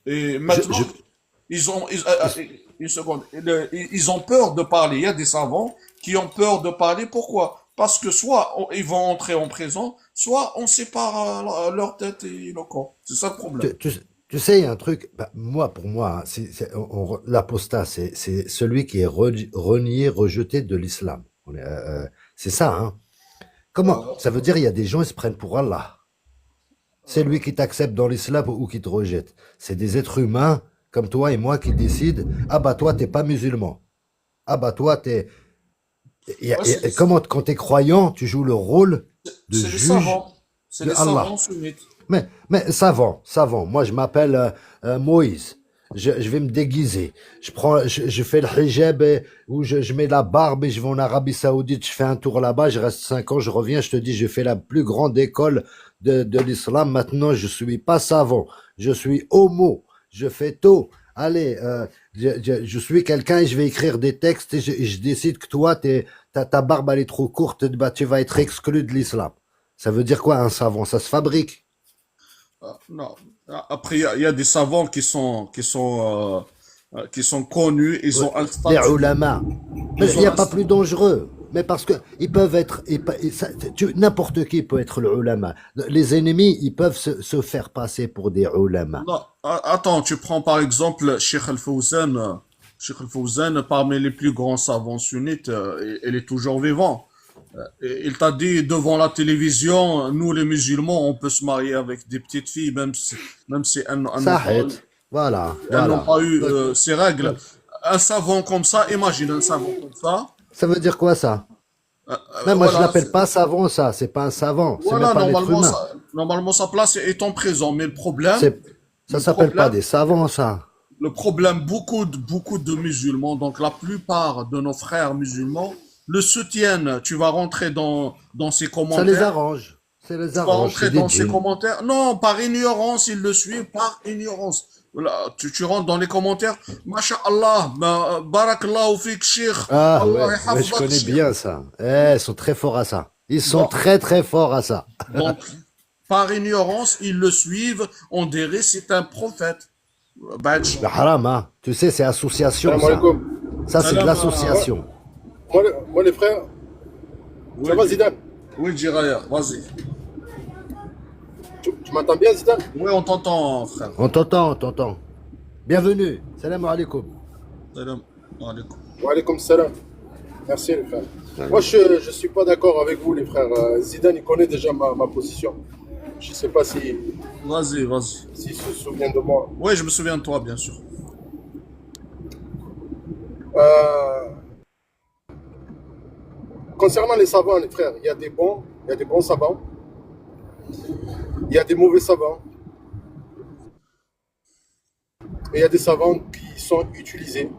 Et Je, maintenant, je, une seconde, ils ont peur de parler. Il y a des savants qui ont peur de parler. Pourquoi? Parce que soit ils vont entrer en prison, soit on sépare leur tête et le corps. C'est ça le problème. tu, tu, tu sais, il y a un truc, bah, moi, pour moi, hein, l'apostat, c'est celui qui est renié, rejeté de l'islam. C'est ça, hein. Comment? Euh, Ça veut dire, il y a des gens, ils se prennent pour Allah. C'est lui qui t'accepte dans l'islam ou qui te rejette. C'est des êtres humains, comme toi et moi, qui décident, ah bah toi, t'es pas musulman. Ah bah toi, t'es... ouais, Et comment, quand t'es croyant, tu joues le rôle de c'est les juge savants. C'est de les Allah. savants sunnites. Mais savant, savant. Moi, je m'appelle Moïse. Je vais me déguiser. Je fais le hijab ou je mets la barbe et je vais en Arabie Saoudite. Je fais un tour là-bas. Je reste 5 ans. Je reviens. Je te dis, je fais la plus grande école de l'islam. Maintenant, je suis pas savant. Je suis homo. Je fais tout. Allez, je suis quelqu'un et je vais écrire des textes et je décide que toi, ta barbe elle est trop courte. Bah, tu vas être exclu de l'islam. Ça veut dire quoi un savant? Ça se fabrique. Non. Après, il y a des savants qui sont connus. Ils Ouais, ont un les statut. ulama. Mais Ils il n'y ont a un pas statut. plus dangereux. Mais parce que ils peuvent être, n'importe qui peut être le ulama. Les ennemis, ils peuvent se faire passer pour des ulama. Non, attends, tu prends par exemple Sheikh Al-Fawzan. Sheikh Al-Fawzan, parmi les plus grands savants sunnites, il est toujours vivant. Et il t'a dit devant la télévision, nous les musulmans, on peut se marier avec des petites filles, même si Sahid. Voilà, elles n'ont voilà. pas eu Donc, ces règles. donc, Un savant comme ça, imagine un savant comme ça. ça veut dire quoi ça? Mais moi, je Voilà, l'appelle pas savant, ça. C'est pas un savant. C'est même voilà, pas un être humain. normalement sa place est en prison. Mais C'est, ça le s'appelle pas problème, des savants, ça. Le problème, beaucoup de musulmans, donc la plupart de nos frères musulmans, le soutiennent. Tu vas rentrer dans ses Ça les commentaires. arrange. Ça les Tu vas arrange. rentrer C'est des dans ses djinns. commentaires. Non, par ignorance, ils le suivent par ignorance. Voilà, tu rentres dans les commentaires. Masha'Allah, barakallahu fik, Sheikh. Ah Allah ouais, ouais, je yahfazak, connais Sheikh. bien ça. Eh, ils sont très forts à ça. Ils sont Bon, très très forts à ça. donc, par ignorance, ils le suivent. On dirait c'est un prophète. Badge. Le haram, hein. Tu sais, c'est association, Salam ça. alaikum. Ça, c'est de Salam, Moi, l'association. moi, les frères, ça va oui, Zidane? oui, Jiraya, vas-y. Tu m'entends bien Zidane? Oui, on t'entend, frère. On t'entend, on t'entend. Bienvenue. Salam alaikum. Salam alaikum. Wa alaykoum salam. Merci les frères. Moi Salut. je suis pas d'accord avec vous les frères. Zidane il connaît déjà ma position. Je sais pas Vas-y, vas-y. s'il se souvient de moi. Oui, je me souviens de toi, bien sûr. Euh, Concernant les savants les frères, il y a des bons savants, il y a des mauvais savants, et il y a des savants qui sont utilisés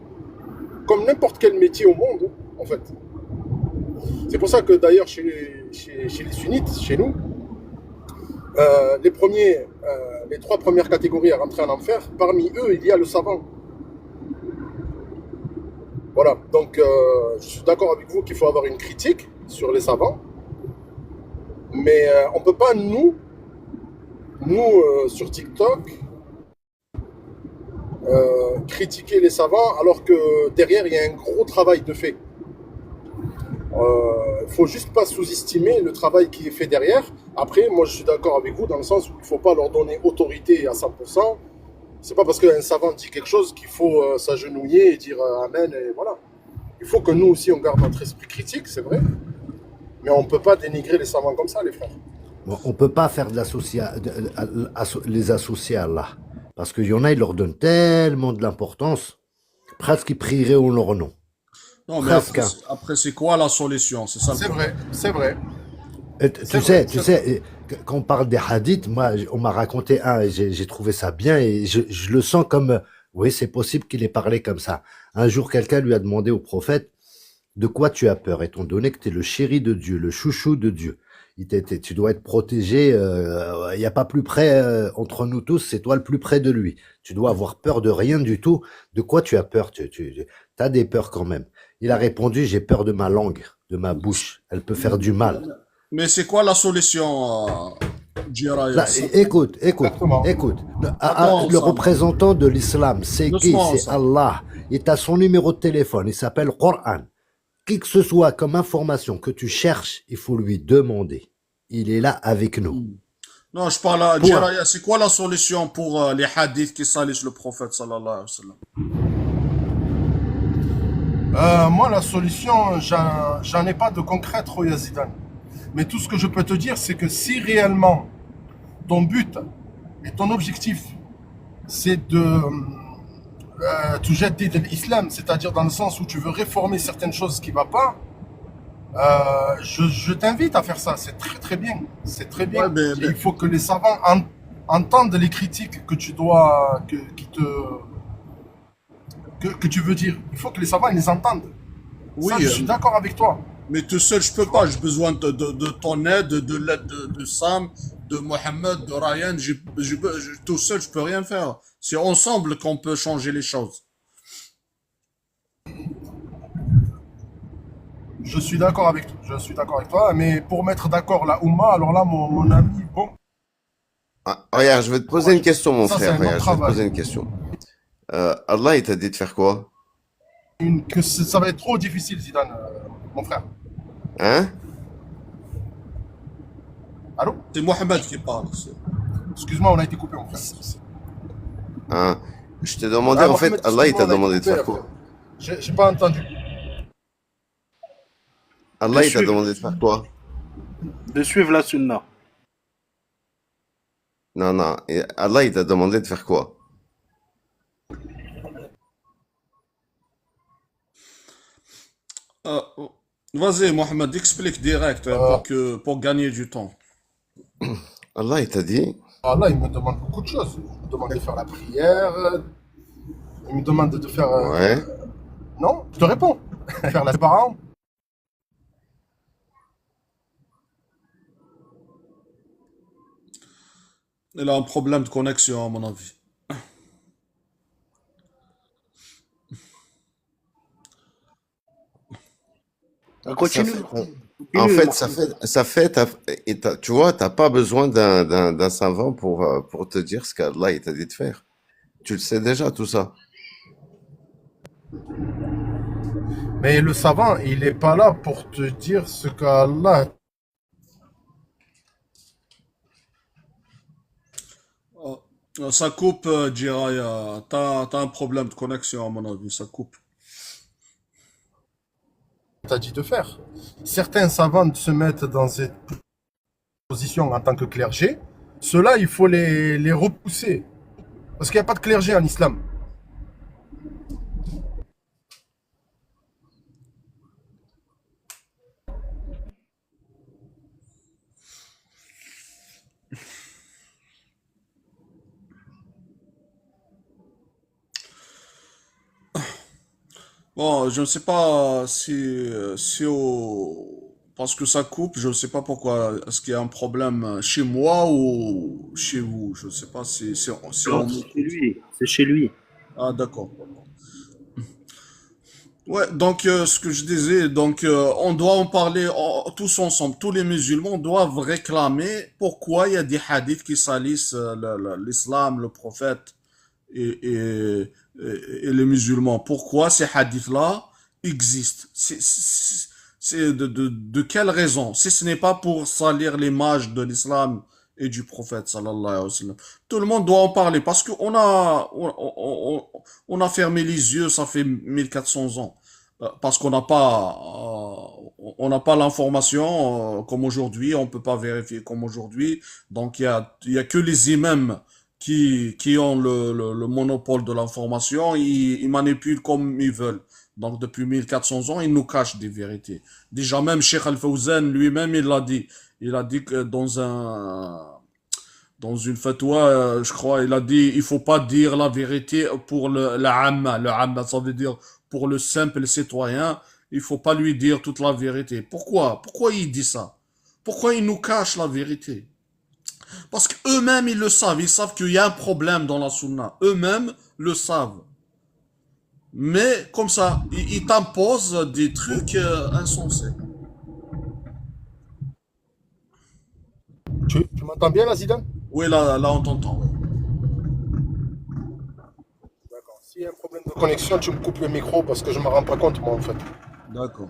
comme n'importe quel métier au monde en fait. C'est pour ça que d'ailleurs chez les sunnites, chez nous, les trois premières catégories à rentrer en enfer, parmi eux, il y a le savant. Voilà, donc je suis d'accord avec vous qu'il faut avoir une critique sur les savants, mais on ne peut pas, sur TikTok, critiquer les savants alors que derrière, il y a un gros travail de fait. Il ne faut juste pas sous-estimer le travail qui est fait derrière. Après, moi, je suis d'accord avec vous dans le sens où il ne faut pas leur donner autorité à 100%. C'est pas parce qu'un savant dit quelque chose qu'il faut s'agenouiller et dire Amen et voilà. Il faut que nous aussi, on garde notre esprit critique, c'est vrai. Mais on ne peut pas dénigrer les savants comme ça, les frères. Bon, on peut pas faire les associer à Allah. Parce qu'il y en a, ils leur donnent tellement de l'importance, presque ils prieraient en leur nom. Non, mais presque, hein. après c'est quoi la solution? C'est ça le C'est problème. vrai, c'est vrai, Et c'est vrai, tu c'est vrai. sais, quand on parle des hadiths, moi, on m'a raconté un et j'ai trouvé ça bien et je le sens comme, oui, c'est possible qu'il ait parlé comme ça. Un jour, quelqu'un lui a demandé au prophète, de quoi tu as peur, étant donné que tu es le chéri de Dieu, le chouchou de Dieu. Tu dois être protégé, il n'y a pas plus près entre nous tous, c'est toi le plus près de lui. Tu dois avoir peur de rien du tout. De quoi tu as peur? Tu as des peurs quand même. Il a répondu, j'ai peur de ma langue, de ma bouche. Elle peut faire du mal. Mais c'est quoi la solution, Jiraya? Là, Exactement. écoute. Attends, Le Sam. représentant de l'islam, c'est qui? Doucement, C'est Sam. Allah. Il a son numéro de téléphone. Il s'appelle Coran. Qui que ce soit comme information que tu cherches, il faut lui demander. Il est là avec nous. Non, je parle à Point. Jiraya. C'est quoi la solution pour les hadiths qui salissent le prophète, sallallahu alayhi wa sallam? Moi, la solution, j'en ai pas de concrète, Roya Zidane. Mais tout ce que je peux te dire, c'est que si réellement ton but et ton objectif, c'est de tujaddid l'islam, c'est-à-dire dans le sens où tu veux réformer certaines choses qui ne vont pas, je t'invite à faire ça. C'est très très bien. C'est très Ouais, bien. Et il faut que les savants entendent les critiques que tu dois, que tu veux dire. Il faut que les savants ils les entendent. oui, Ça, je suis d'accord avec toi. mais tout seul, je peux Tu pas. vois? J'ai besoin de ton aide, de l'aide de Sam, de Mohamed, de Ryan. Tout seul, je peux rien faire. C'est ensemble qu'on peut changer les choses. Je suis d'accord avec toi. Je suis d'accord avec toi. Mais pour mettre d'accord la Oumma, alors là, mon ami, bon, Ah, regarde, je vais te poser une question, mon ça, c'est frère. un autre Regarde, je vais te travail. poser une question. Allah, il t'a dit de faire quoi? Ça va être trop difficile, Zidane, mon frère. Hein? Allô? C'est Mohamed qui parle. Excuse-moi, on a été coupé, mon frère. Hein? Je t'ai demandé, Ah, en fait, Mohamed, Allah, il excuse-moi, t'a on a été demandé de coupé, faire frère. quoi? J'ai pas entendu. Allah, De il t'a suivre, demandé de faire quoi? de suivre la sunna. Non, non. Allah, il t'a demandé de faire quoi? Euh, Vas-y, Mohamed, explique direct Euh, pour gagner du temps. Allah, il t'a dit, Allah, il me demande beaucoup de choses. Il me demande de faire la prière. Il me demande de faire. ouais. Non, je te réponds. Faire la parents. Il a un problème de connexion, à mon avis. Ah, Ça continue, fait, en continue, fait, Mohamed. tu vois, t'as pas besoin d'un savant pour te dire ce qu'Allah, il t'a dit de faire. Tu le sais déjà, tout ça. Mais le savant, il n'est pas là pour te dire ce qu'Allah. Ça coupe, Jiraya. T'as un problème de connexion, à mon avis. Ça coupe. T'a dit de faire. Certains savants se mettent dans cette position en tant que clergé. Ceux-là, il faut les repousser. Parce qu'il n'y a pas de clergé en islam. Bon, je ne sais pas si parce que ça coupe, je ne sais pas pourquoi. Est-ce qu'il y a un problème chez moi ou chez vous? Je ne sais pas si on Non, c'est chez m'écoute. lui. C'est chez lui. Ah, d'accord. Ouais, donc ce que je disais, donc on doit en parler tous ensemble. Tous les musulmans doivent réclamer pourquoi il y a des hadiths qui salissent l'islam, le prophète et les musulmans. Pourquoi ces hadiths-là existent? C'est de quelle raison? Si ce n'est pas pour salir l'image de l'islam et du prophète, sallallahu alayhi wa sallam. Tout le monde doit en parler parce qu'on on a fermé les yeux, ça fait 1400 ans. Parce on n'a pas l'information comme aujourd'hui, on peut pas vérifier comme aujourd'hui. Donc il y a que les imams qui ont le monopole de l'information, ils manipulent comme ils veulent. Donc depuis 1400 ans, il nous cache des vérités. Déjà même Cheikh Al-Fawzan lui-même, il l'a dit. Il a dit que dans une fatwa, je crois, il a dit, il faut pas dire la vérité pour la amma. Le amma, ça veut dire pour le simple citoyen, il faut pas lui dire toute la vérité. Pourquoi? Pourquoi il dit ça? Pourquoi il nous cache la vérité? Parce qu'eux-mêmes, ils savent qu'il y a un problème dans la sunna. Eux-mêmes le savent. Mais, comme ça, ils t'imposent des trucs insensés. Tu m'entends bien là, Zidane? Oui, là, on t'entend, oui. D'accord. S'il y a un problème de connexion, tu me coupes le micro parce que je ne me rends pas compte, moi, en fait. D'accord.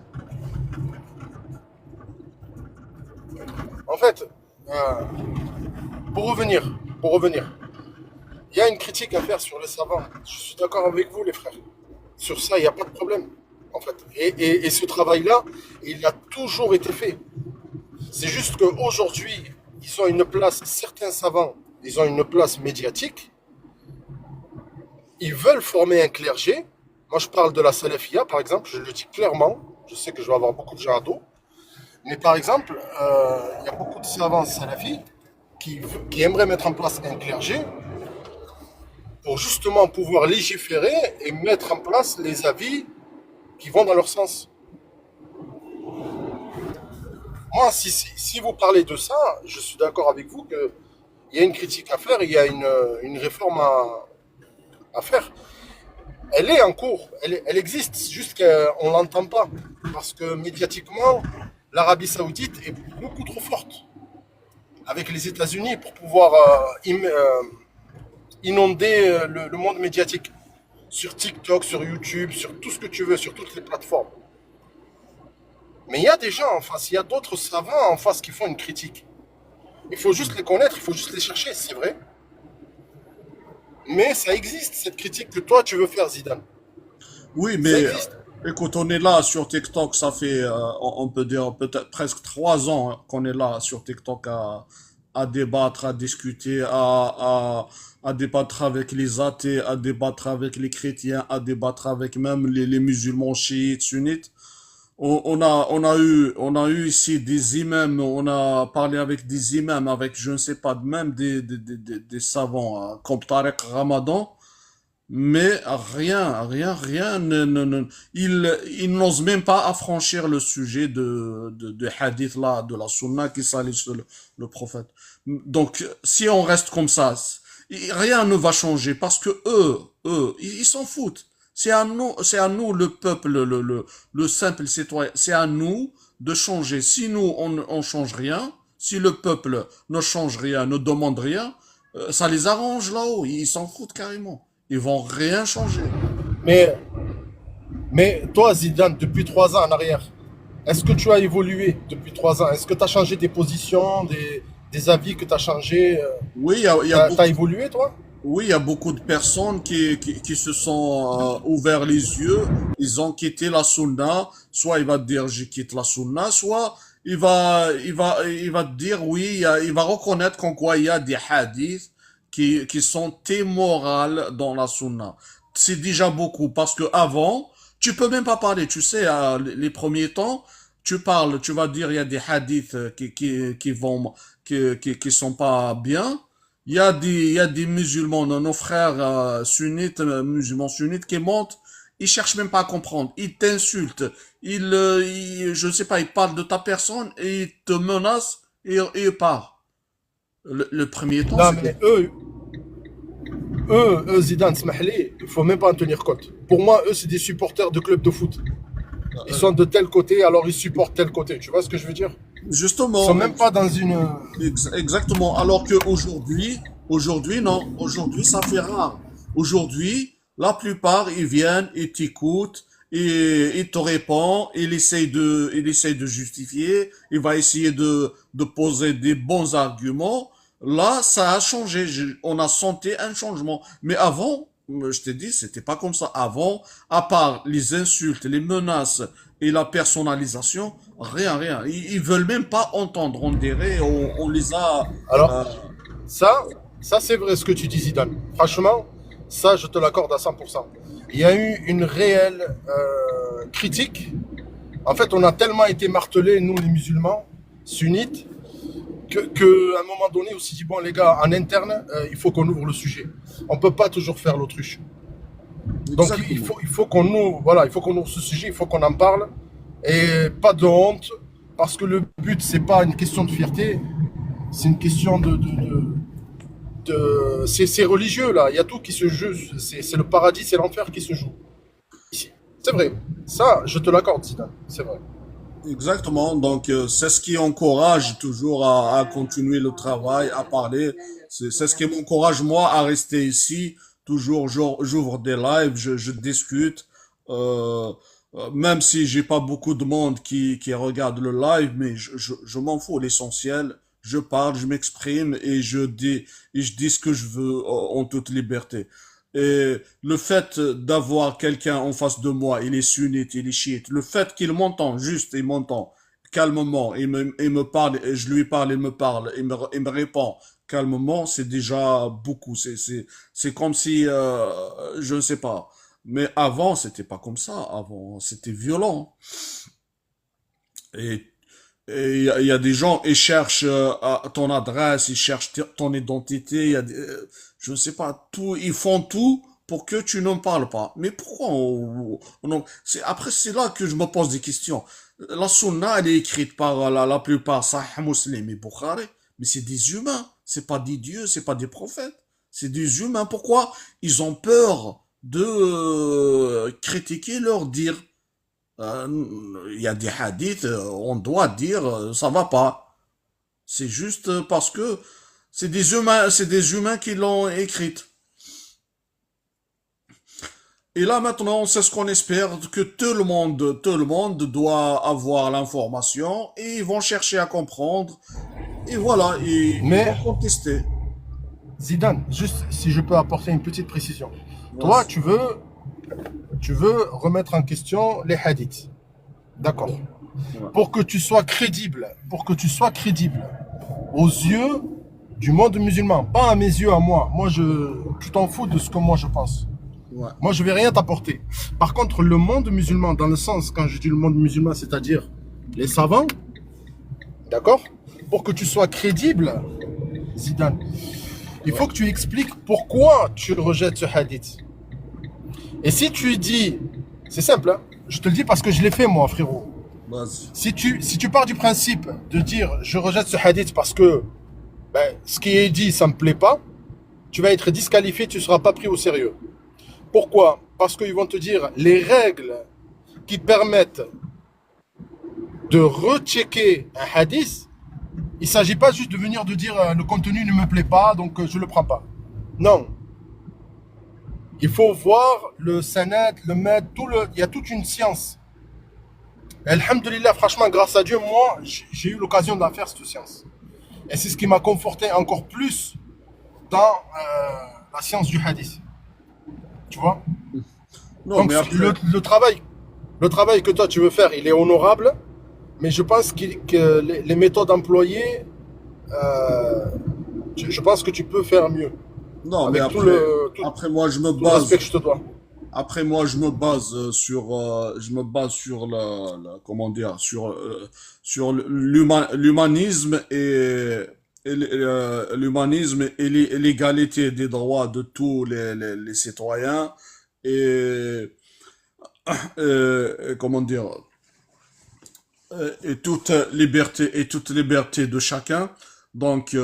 En fait, pour revenir, il y a une critique à faire sur les savants. Je suis d'accord avec vous, les frères. Sur ça, il n'y a pas de problème, en fait. Et ce travail-là, il a toujours été fait. C'est juste qu'aujourd'hui, ils ont une place, certains savants, ils ont une place médiatique. Ils veulent former un clergé. Moi, je parle de la salafia, par exemple. Je le dis clairement. Je sais que je vais avoir beaucoup de gens à dos. Mais par exemple, il y a beaucoup de savants salafis qui aimeraient mettre en place un clergé pour justement pouvoir légiférer et mettre en place les avis qui vont dans leur sens. Moi, si vous parlez de ça, je suis d'accord avec vous qu'il y a une critique à faire, il y a une réforme à faire. Elle est en cours, elle existe, c'est juste qu'on ne l'entend pas. Parce que médiatiquement, l'Arabie Saoudite est beaucoup trop forte avec les États-Unis pour pouvoir inonder le monde médiatique. Sur TikTok, sur YouTube, sur tout ce que tu veux, sur toutes les plateformes. Mais il y a des gens en face, il y a d'autres savants en face qui font une critique. Il faut juste les connaître, il faut juste les chercher, c'est vrai. Mais ça existe, cette critique que toi tu veux faire, Zidane. Oui, Ça mais existe. écoute, on est là sur TikTok, ça fait, on peut dire peut-être presque 3 ans qu'on est là sur TikTok à débattre, à discuter, à débattre avec les athées, à débattre avec les chrétiens, à débattre avec même les musulmans chiites, sunnites. On a eu ici des imams, on a parlé avec des imams, avec je ne sais pas, même des savants, hein, comme Tariq Ramadan. Mais rien, il n'ose même pas affranchir le sujet de hadith là, de la sunna qui salisse le prophète. Donc, si on reste comme ça, rien ne va changer parce que ils s'en foutent. C'est à nous, le peuple, le simple citoyen, c'est à nous de changer. Si nous, on change rien, si le peuple ne change rien, ne demande rien, ça les arrange là-haut, ils s'en foutent carrément. Ils vont rien changer. Mais, mais toi, Zidane, depuis 3 ans en arrière, est-ce que tu as évolué depuis 3 ans? Est-ce que tu as changé des positions, des avis que tu as changé Oui, Tu as évolué, toi? oui, il y a beaucoup de personnes qui se sont ouverts les yeux. Ils ont quitté la sunna. Soit il va te dire je quitte la sunna, soit il va te dire oui, il va reconnaître qu'en quoi il y a des hadiths qui sont immorales dans la sunna. C'est déjà beaucoup parce que avant, tu peux même pas parler. Tu sais, les premiers temps, tu parles, tu vas dire il y a des hadiths qui sont pas bien. Il y a des musulmans, nos frères sunnites, musulmans sunnites qui montent, ils cherchent même pas à comprendre. Ils t'insultent, je sais pas, ils parlent de ta personne et ils te menacent et ils partent. Le premier temps, Non, c'était... mais Zidane, smahli, il faut même pas en tenir compte. Pour moi, eux, c'est des supporters de clubs de foot. Ils sont de tel côté, alors ils supportent tel côté. Tu vois ce que je veux dire? Ils sont Justement, même pas dans une. exactement. Alors que aujourd'hui, non. Aujourd'hui, ça fait rare. Aujourd'hui, la plupart, ils viennent, ils t'écoutent, et ils te répondent, il essaye de justifier, il va essayer de poser des bons arguments. Là, ça a changé. On a senti un changement. Mais avant, je t'ai dit, c'était pas comme ça. Avant, à part les insultes, les menaces et la personnalisation, rien. Ils veulent même pas entendre. On dirait, on les a. Alors, euh, ça c'est vrai ce que tu dis, Zidane. Franchement, ça, je te l'accorde à 100%. il y a eu une réelle critique. En fait, on a tellement été martelés, nous les musulmans, sunnites, que à un moment donné, on s'est dit, bon les gars, en interne, il faut qu'on ouvre le sujet. On peut pas toujours faire l'autruche. Donc Exactement. il faut qu'on ouvre, voilà, il faut qu'on ouvre ce sujet, il faut qu'on en parle. Et pas de honte, parce que le but, c'est pas une question de fierté, c'est une question c'est religieux là, il y a tout qui se joue, c'est le paradis, c'est l'enfer qui se joue. Ici. C'est vrai, ça, je te l'accorde, Zidane, c'est vrai. Exactement. Donc, c'est ce qui encourage toujours à continuer le travail, à parler. C'est ce qui m'encourage, moi, à rester ici. Toujours, j'ouvre des lives, je discute. Euh, Même si j'ai pas beaucoup de monde qui regarde le live, mais je m'en fous. L'essentiel, je parle, je m'exprime et je dis ce que je veux en toute liberté. Et le fait d'avoir quelqu'un en face de moi, il est sunnite, il est chiite, le fait qu'il m'entend, juste, il m'entend calmement, il me parle, et je lui parle, il me parle, il me répond calmement, c'est déjà beaucoup. C'est comme si, je ne sais pas. Mais avant, c'était pas comme ça. Avant, c'était violent. Et il y a des gens, ils cherchent ton adresse, ils cherchent ton identité, je ne sais pas, tout, ils font tout pour que tu ne parles pas. Mais pourquoi après, c'est là que je me pose des questions. La sunna, elle est écrite par la plupart Sahih Muslim et Bukhari, mais c'est des humains, c'est pas des dieux, c'est pas des prophètes, c'est des humains. Pourquoi ils ont peur de critiquer leur dire? Il y a des hadiths, on doit dire ça va pas. C'est juste parce que c'est des humains qui l'ont écrite. Et là maintenant, c'est ce qu'on espère que tout le monde doit avoir l'information et ils vont chercher à comprendre. Et voilà, ils vont Mais contester. Zidane, juste si je peux apporter une petite précision. Toi, Vas-y. tu veux remettre en question les hadiths. D'accord. Ouais. Pour que tu sois crédible aux yeux du monde musulman, pas à mes yeux à moi. Tu t'en fous de ce que moi je pense. Ouais. Moi, je vais rien t'apporter. Par contre, le monde musulman, dans le sens, quand je dis le monde musulman, c'est-à-dire les savants, d'accord? Pour que tu sois crédible, Zidane, il Ouais. faut que tu expliques pourquoi tu rejettes ce hadith. Et si tu dis, c'est simple, hein, je te le dis parce que je l'ai fait moi, frérot. Vas-y. Si tu pars du principe de dire je rejette ce hadith parce que ben, ce qui est dit, ça me plaît pas, tu vas être disqualifié, tu ne seras pas pris au sérieux. Pourquoi? Parce qu'ils vont te dire les règles qui permettent de rechecker un hadith. Il ne s'agit pas juste de venir de dire le contenu ne me plaît pas, donc je ne le prends pas. Non. Il faut voir le sanad, le med, il y a toute une science. Alhamdulillah, franchement, grâce à Dieu, moi, j'ai eu l'occasion d'en faire cette science. Et c'est ce qui m'a conforté encore plus dans la science du hadith. Tu vois? Non, Donc mais après, le travail que toi tu veux faire, il est honorable, mais je pense que les méthodes employées, euh, je pense que tu peux faire mieux. non, mais Avec après, après moi, je me tout le respect base. que je te dois. Après moi, je me base sur comment dire, sur l'humanisme l'humanisme et l'égalité des droits de tous les citoyens et, comment dire, et toute liberté de chacun. Donc,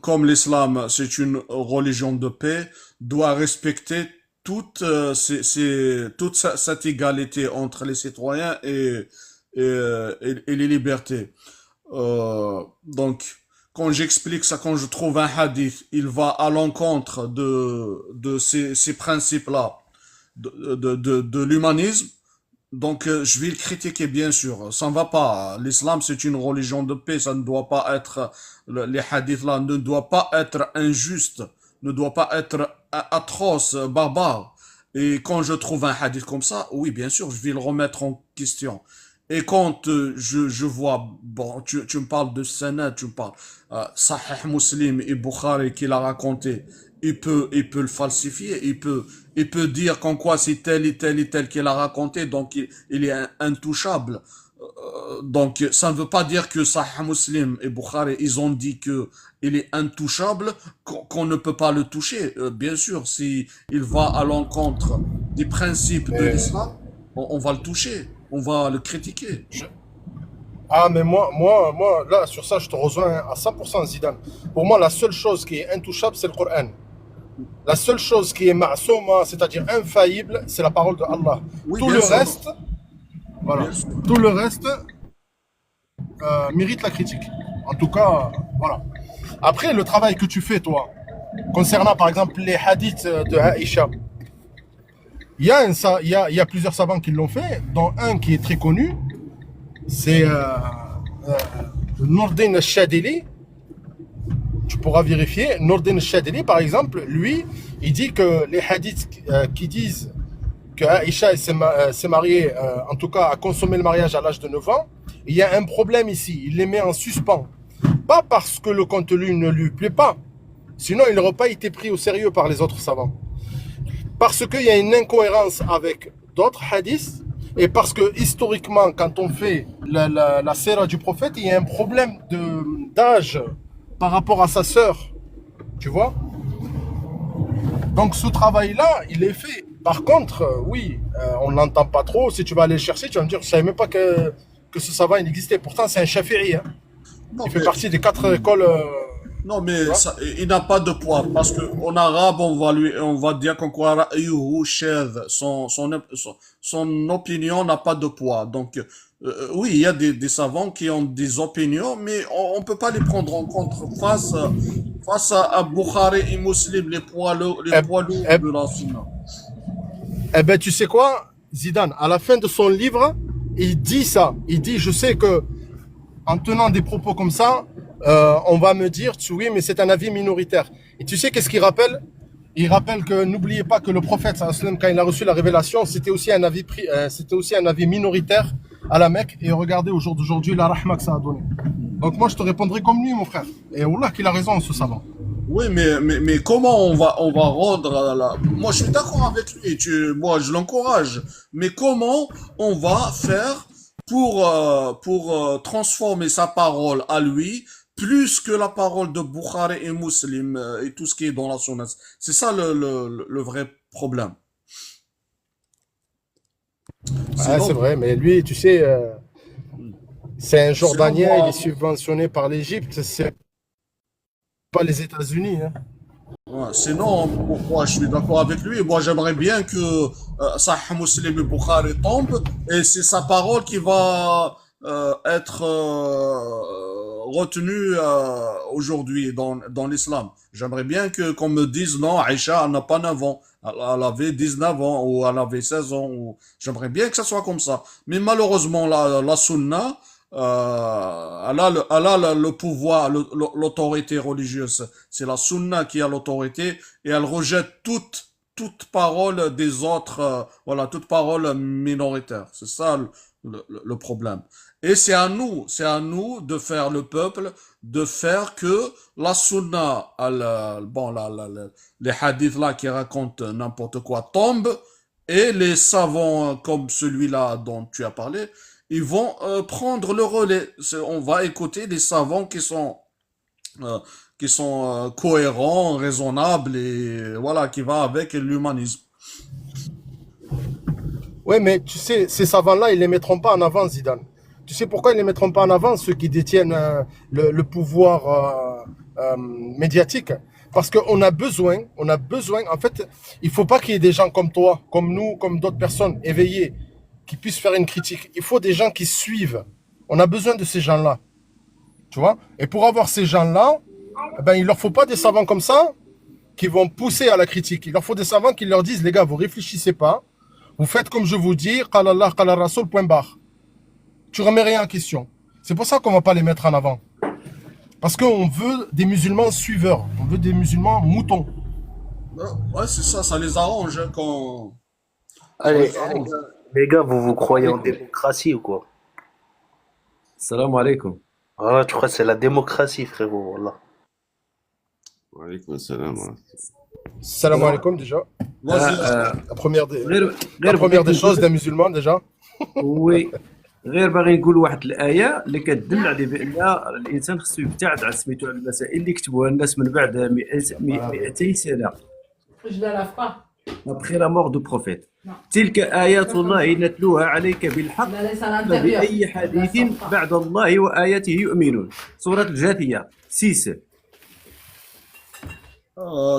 comme l'islam, c'est une religion de paix, doit respecter toute cette égalité entre les citoyens et les libertés. Donc, quand j'explique ça, quand je trouve un hadith, il va à l'encontre de ces principes-là, de l'humanisme. Donc, je vais le critiquer, bien sûr. Ça ne va pas. L'islam, c'est une religion de paix. Ça ne doit pas être, les hadiths là ne doivent pas être injustes, ne doivent pas être atroces, barbares. Et quand je trouve un hadith comme ça, oui, bien sûr, je vais le remettre en question. Et quand je vois, bon, tu me parles de Sanad, tu me parles Sahih Muslim et Bukhari qui l'a raconté, il peut le falsifier, il peut dire qu'en quoi c'est tel et tel et tel qu'il a raconté, donc il est intouchable. Donc ça ne veut pas dire que Sahih Muslim et Bukhari, ils ont dit que il est intouchable, qu'on ne peut pas le toucher. Bien sûr, si il va à l'encontre des principes de Mais, l'islam, on va le toucher, on va le critiquer. je- mais moi, là, sur ça, je te rejoins à 100% Zidane. Pour moi, la seule chose qui est intouchable, c'est le Coran. La seule chose qui est ma'souma, c'est-à-dire infaillible, c'est la parole de Allah. Oui, Tout bien le sûr, reste, voilà, bien sûr. tout le reste mérite la critique. En tout cas, voilà. Après, le travail que tu fais, toi, concernant par exemple les hadiths de Aïcha, il y a plusieurs savants qui l'ont fait, dont un qui est très connu, c'est euh, Nourdin al-Shadili. Tu pourras vérifier. Nourdin al-Shadili, par exemple, lui, il dit que les hadiths qui disent que Aïcha s'est mariée, en tout cas a consommé le mariage à l'âge de 9 ans, il y a un problème ici. Il les met en suspens. Pas parce que le contenu ne lui plaît pas, sinon il n'aurait pas été pris au sérieux par les autres savants. Parce qu'il y a une incohérence avec d'autres hadiths, et parce que historiquement, quand on fait la sira du prophète, il y a un problème d'âge par rapport à sa sœur. Tu vois? Donc ce travail-là, il est fait. Par contre, oui, on n'entend pas trop. Si tu vas aller le chercher, tu vas me dire, je ne savais même pas que ce savant il existait. Pourtant, c'est un Shafi'i. Hein. Non, Il fait mais partie des 4 écoles. Non, Tu mais vois? ça, il n'a pas de poids parce que en arabe on va dire qu'en quoi ra'yuhu shadh, son opinion n'a pas de poids. Donc oui, il y a des savants qui ont des opinions, mais on peut pas les prendre en compte face à Bukhari et Muslim, les Eh, poids lourds eh, de la sunna. eh ben, tu sais quoi, Zidane, à la fin de son livre, il dit ça. Il dit, je sais que en tenant des propos comme ça, on va me dire, oui, mais c'est un avis minoritaire. Et tu sais qu'est-ce qu'il rappelle? Il rappelle que n'oubliez pas que le prophète, sallallahu alayhi wa sallam, quand il a reçu la révélation, c'était aussi un avis minoritaire à la Mecque. Et regardez au jour d'aujourd'hui la rahma que ça a donné. Donc moi, je te répondrai comme lui, mon frère. Et Wallah qu'il a raison, ce savant. Oui, mais comment on va rendre Moi, je suis d'accord avec lui. Moi, je l'encourage. Mais comment on va faire pour transformer sa parole à lui plus que la parole de Bukhari et Muslim et tout ce qui est dans la sunna. C'est ça le vrai problème. Ouais, c'est Sinon, vrai, mais lui, tu sais, c'est un sinon Jordanien, il est moi, subventionné par l'Égypte, c'est pas les États-Unis. Hein. ouais, sinon, moi, je suis d'accord avec lui. Moi, j'aimerais bien que Sahih Muslim et Bukhari tombe et c'est sa parole qui va être retenue aujourd'hui dans l'islam. J'aimerais bien que qu'on me dise non, Aïcha elle n'a pas 9 ans. Elle avait 19 ans ou elle avait 16 ans. J'aimerais bien que ça soit comme ça. Mais malheureusement, la sunna, elle a le pouvoir, l'autorité religieuse. C'est la sunna qui a l'autorité et elle rejette toute parole des autres, voilà, toute parole minoritaire. C'est ça le problème. Et c'est à nous de faire le peuple, de faire que la sunna, bon, les hadiths là qui racontent n'importe quoi tombent et les savants comme celui-là dont tu as parlé, ils vont prendre le relais. On va écouter des savants euh, qui sont cohérents, raisonnables et voilà, qui va avec l'humanisme. Ouais, mais tu sais, ces savants-là, ils les mettront pas en avant, Zidane. Tu sais pourquoi ils les mettront pas en avant, ceux qui détiennent le pouvoir médiatique? Parce on a besoin, en fait, il faut pas qu'il y ait des gens comme toi, comme nous, comme d'autres personnes éveillées, qui puissent faire une critique. Il faut des gens qui suivent. On a besoin de ces gens-là, tu vois? Et pour avoir ces gens-là, eh ben, il leur faut pas des savants comme ça qui vont pousser à la critique. Il leur faut des savants qui leur disent, les gars, vous réfléchissez pas, vous faites comme je vous dis, qala Allah, qala Rasoul, point barre. Tu remets rien en question. C'est pour ça qu'on va pas les mettre en avant. Parce qu'on veut des musulmans suiveurs. On veut des musulmans moutons. Ouais, c'est ça, ça les arrange quand ça Allez, les arrange. les gars, vous vous croyez en démocratie ou quoi? Salam alaikum. Ah, tu crois que c'est la démocratie, frérot, wallah. Wa alaykoum salam. Salam alaikum déjà. Vas-y. La première des, غير la غير première بغيت des choses نقول d'un musulman déjà. وي غير باغي نقول واحد الآية اللي كتدل على بأن الإنسان خصو يبتعد على سميتو على المسائل اللي كتبوها الناس من بعد 200 سنة Je la lave pas. après la mort du prophète. Non. تلك آيات الله نتلوها عليك بالحق Je la laisse à l'intérieur. فبأي Je la حديث sors pas. بعد الله وآياته يؤمنون. سورة الجاثية 6.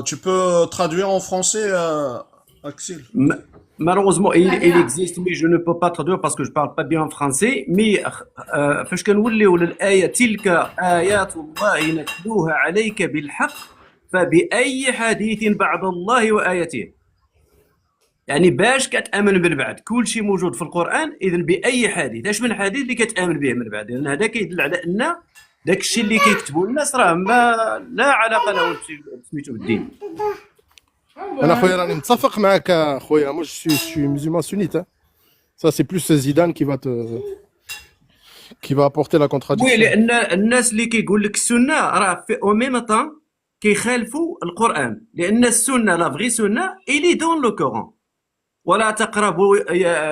Tu peux traduire en français, Axel? Malheureusement, il existe, mais je ne peux pas traduire parce que je parle pas bien français. Mais فاش كنوليو للآية تلك آيات الله نتلوها عليك بالحق فبأي حديث بعد الله وآياته. يعني باش كتآمن من بعد كل شيء موجود في القرآن، إذا بأي حديث، اش من حديث اللي كتآمن به من بعد؟ لأن هذا كيدل على أن داك الشيء اللي كيكتبوا الناس راه ما لا علاقة له سميتو بالدين. انا خويا راني متفق معاك خويا. Moi je suis musulman sunnite. Hein. Ça c'est plus Zidane qui va apporter la وي contradiction. لأن الناس اللي كيقول لك السنة راه في او ميم طون كيخالفوا القرآن، لأن السنة لا فغي سنة إلي دون لو كوران. ولا تقربوا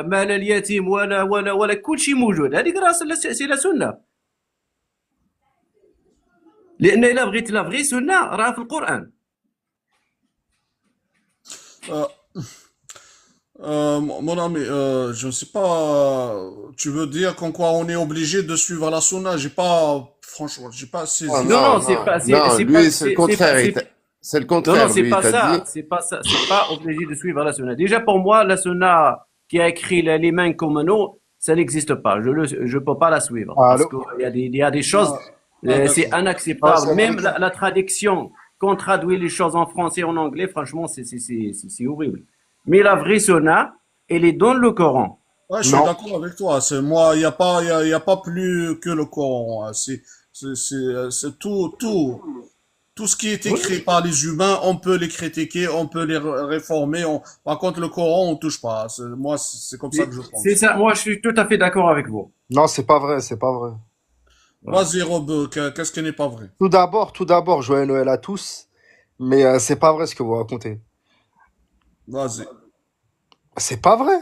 مال اليتيم ولا كل شيء موجود. هذيك راه سي لا سنة، لأن إلا بغيت لا فغي سنة راه في القرآن. Euh, mon ami, je ne sais pas, tu veux dire qu'en quoi on est obligé de suivre la sunna? J'ai pas, franchement, j'ai pas saisi. Oh, Non, non, c'est non, pas, non, c'est lui, pas, c'est le contraire. C'est le non, contraire, non, c'est lui, pas il t'a ça, dit. c'est pas ça, c'est pas obligé de suivre la sunna. Déjà pour moi, la sunna qui a écrit les mains comme nous, ça n'existe pas. Je peux pas la suivre parce Allô? qu'il y a des choses, c'est d'accord. inacceptable. Ah, Même la traduction, qu'on traduit les choses en français, en anglais, franchement, c'est horrible. Mais la vraie sunna, elle est dans le Coran. Ouais, je suis Non. d'accord avec toi. C'est moi, il y a pas plus que le Coran. Hein. C'est tout ce qui est écrit par les humains, on peut les critiquer, on peut les réformer. Par contre, le Coran, on touche pas. Moi, c'est comme ça que je pense. C'est ça, moi je suis tout à fait d'accord avec vous. Non, c'est pas vrai, c'est pas vrai. Vas-y, Rob, qu'est-ce qui n'est pas vrai? Tout d'abord, joyeux Noël à tous, mais c'est pas vrai ce que vous racontez. Vas-y. C'est pas vrai.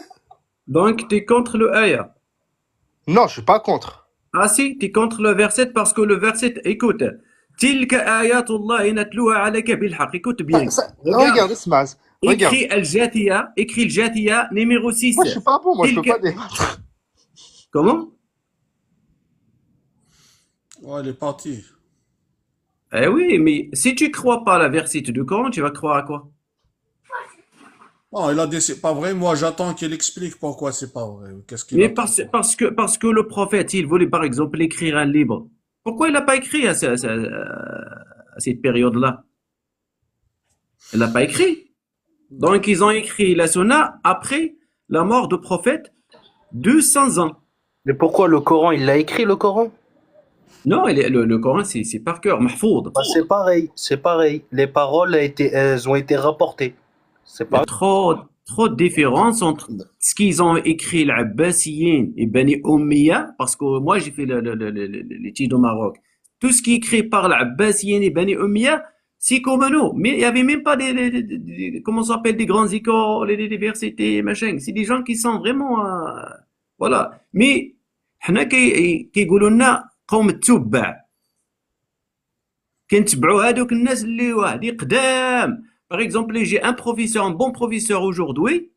Donc, tu es contre le ayah. Non, je suis pas contre. Ah si, tu es contre le verset parce que le verset, écoute. تلك آيات الله نتلوها عليك بالحق. Écoute bien. Regarde, Smaz. Regarde. Écris le Jathia numéro 6. Moi, je suis pas bon, moi, je peux Tilka- pas débattre. Comment? Ouais, il est parti. Eh oui, mais si tu crois pas à la verset du Coran, tu vas croire à quoi? Non, il a dit c'est pas vrai. Moi, j'attends qu'il explique pourquoi c'est pas vrai. Qu'est-ce qu'il Mais a parce que le prophète, il voulait par exemple écrire un livre. Pourquoi il n'a pas écrit à cette période-là? Il n'a pas écrit. Donc ils ont écrit la Sunna après la mort du prophète 200 ans. Mais pourquoi le Coran, il l'a écrit, le Coran? Non, le Coran, c'est par cœur, mahfoud. Bah, c'est pareil, c'est pareil. Les paroles elles ont été rapportées. C'est Il y a pas. trop de différences entre ce qu'ils ont écrit l'Abbasiyin et Bani Umayya, parce que moi j'ai fait l'étude au Maroc. Tout ce qui est écrit par l'Abbasiyin et Bani Umayya, c'est comme nous. Mais il y avait même pas comment ça s'appelle, des grandes écoles, des universités, machin. C'est des gens qui sont vraiment, voilà. Mais, حنا كيقولوا لنا قوم التبع. كنتبعوا هذوك الناس اللي واحد قدام. Par exemple, j'ai un professeur, un bon professeur aujourd'hui,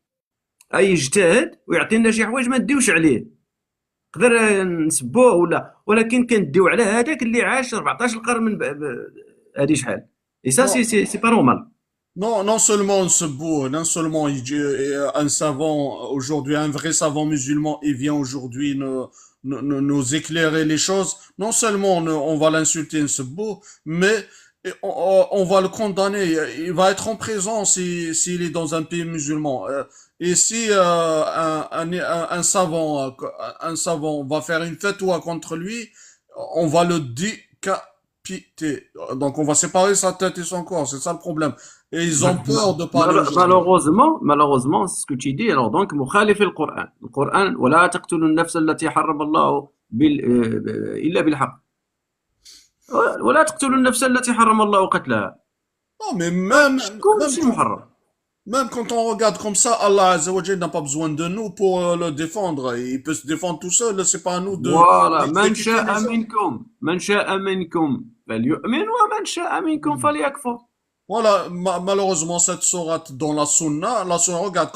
يجتهد ويعطينا شي حوايج ما نديوش عليه. نقدر نسبوه ولكن كنديو على هذاك اللي عاش 14 قرن من هذه شحال. Et ça, c'est pas normal. Non, non seulement ce beau, non seulement un savant aujourd'hui, un vrai savant musulman, il vient aujourd'hui nous éclairer les choses. Non seulement on va l'insulter, ce beau, mais on va le condamner. Il va être en prison s'il est dans un pays musulman. Et si un savant va faire une fatwa contre lui, on va le décapiter. Donc on va séparer sa tête et son corps. C'est ça le problème. Et ils ont peur de parler aujourd'hui. malheureusement, ce que tu dis, alors donc, مخالف القرآن. القرآن ولا تقتلوا النفس التي حرم الله إلا بالحق ولا تقتلوا النفس التي حرم الله قتلها. Non, mais شكون même, شي محرم؟ même quand on regarde comme ça, Allah Azza wa Jalla n'a pas besoin de nous pour le défendre. Il peut se défendre tout seul. C'est pas à nous de فوالا من d'exécuter شاء les ordres. منكم فليؤمن ومن شاء منكم فليكفر. Voilà, malheureusement, cette sourate dans la sunna, regarde,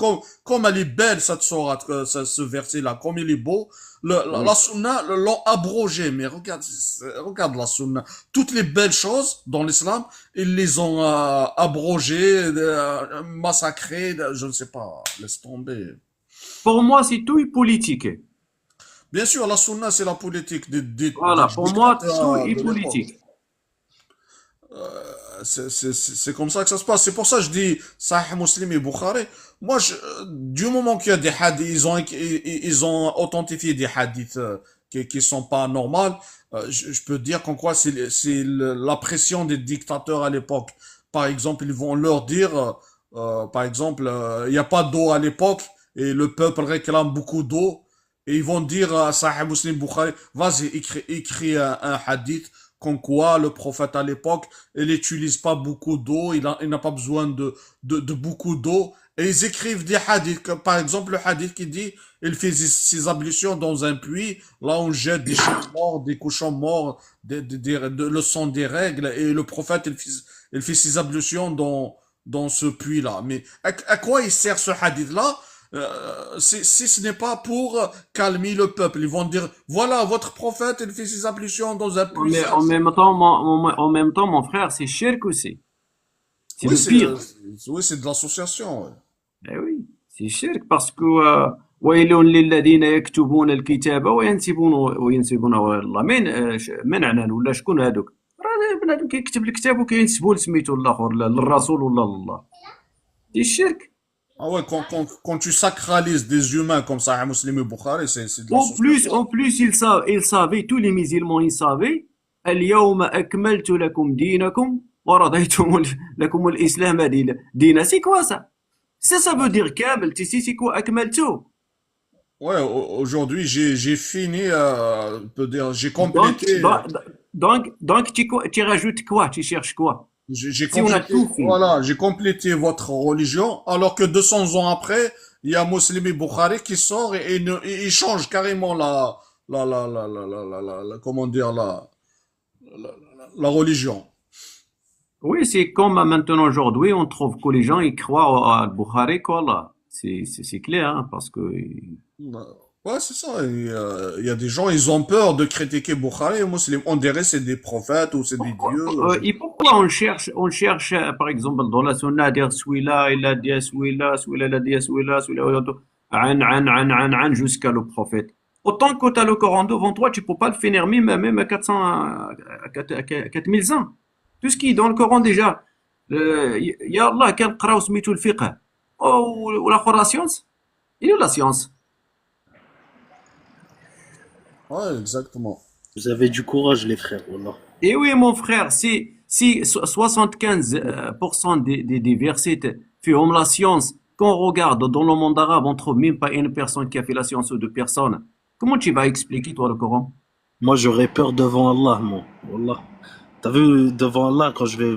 comme elle est belle, cette sourate, ce verset-là, comme il est beau, Oui. la sunna l'ont abrogé, mais regarde, regarde la sunna. Toutes les belles choses dans l'islam, ils les ont abrogées, massacrées, je ne sais pas, laisse tomber. Pour moi, c'est tout est politique. Bien sûr, la sunna, c'est la politique des Voilà, pour moi, tout dictateurs est de l'époque. politique. C'est comme ça que ça se passe. C'est pour ça que je dis Sahih Muslim et Bukhari. Moi, du moment qu'il y a des hadiths, ils ont authentifié des hadiths qui sont pas normaux, je peux dire qu'en quoi c'est la pression des dictateurs à l'époque. Par exemple, ils vont leur dire, par exemple, il n'y a pas d'eau à l'époque et le peuple réclame beaucoup d'eau. Et ils vont dire à Sahih Muslim Bukhari, vas-y, écris un hadith comme quoi le prophète à l'époque, il n'utilise pas beaucoup d'eau, il n'a pas besoin de beaucoup d'eau. Et ils écrivent des hadiths, comme par exemple le hadith qui dit, il fait ses ablutions dans un puits, là on jette des chiens morts, des cochons morts, le sang des règles, et le prophète il fait ses ablutions dans ce puits-là. Mais à quoi il sert ce hadith-là? Si ce n'est pas pour calmer le peuple, ils vont dire, voilà, votre prophète, il fait ses ablutions dans un puits. Mais en même temps, mon frère, c'est shirk aussi. C'est Oui, le pire. oui, c'est de l'association. Ouais. Eh oui, c'est shirk parce que ويل للذين يكتبون الكتاب وينسبونه إلى الله. من عنان ولا شكون هذوك؟ راه بنادم كيكتب الكتاب وكينسبوا لسميتو الاخر للرسول ولا لله. C'est shirk. Ah ouais, quand tu sacralises des humains comme ça, Muslim et Bukhari, c'est de l'association. En plus, ils savaient, tous les musulmans, ils savaient, اليوم أكملت لكم دينكم ورضيت لكم الإسلام دينا. C'est quoi ça? Ça veut dire كامل. Tu sais c'est quoi أكملته? Ouais, aujourd'hui, j'ai fini, peut dire, j'ai Donc, complété, tu rajoutes quoi? Tu cherches quoi? j'ai Si on a complété, tout fait. voilà, j'ai complété votre religion, alors que 200 ans après, il y a Muslim et Bukhari qui sort et il change carrément comment dire, la religion. Oui, c'est comme maintenant aujourd'hui, on trouve que les gens ils croient à Bukhari quoi là. C'est clair hein, parce que Ouais, c'est ça. Il y a des gens, ils ont peur de critiquer Bukhari et Muslim. On dirait c'est des prophètes ou c'est des dieux. et pourquoi on cherche par exemple dans la sunna à dire celui-là il a dit celui-là il a dit celui-là an jusqu'à le prophète. Autant que tu as le Coran devant toi, tu peux pas le finir même à 400 à 4000 ans. Tout ce qui est dans le Coran déjà, ya Allah كنقراو سميتو الفقه ولا science. Il est la science. Ouais, exactement. Vous avez du courage, les frères, wallah. Et oui, mon frère, si 75% des versets font la science, quand on regarde dans le monde arabe, on trouve même pas une personne qui a fait la science ou deux personnes. Comment tu vas expliquer, toi, le Coran? Moi, j'aurais peur devant Allah, moi, wallah. T'as vu, devant Allah, quand je vais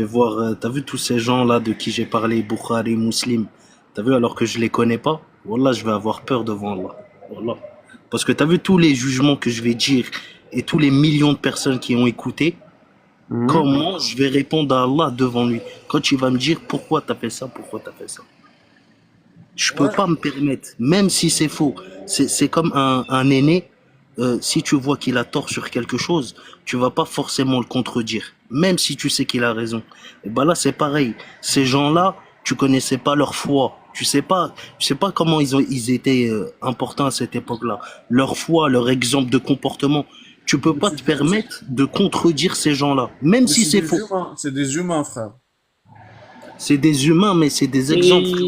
voir, t'as vu tous ces gens-là de qui j'ai parlé, Bukhari, Muslim, t'as vu, alors que je les connais pas, wallah, je vais avoir peur devant Allah, wallah. Parce que t'as vu tous les jugements que je vais dire et tous les millions de personnes qui ont écouté, comment je vais répondre à Allah devant lui? Quand tu vas me dire pourquoi t'as fait ça, pourquoi t'as fait ça. Je peux Ouais. pas me permettre, même si c'est faux. C'est comme un aîné, si tu vois qu'il a tort sur quelque chose, tu vas pas forcément le contredire, même si tu sais qu'il a raison. Et ben là, c'est pareil. Ces gens-là, tu connaissais pas leur foi. Tu sais pas comment ils étaient importants à cette époque-là. Leur foi, leur exemple de comportement. Tu peux pas te permettre de contredire ces gens-là, même Mais si c'est des faux. humains, c'est des humains, frère. C'est des humains, mais c'est des exemples, frérot.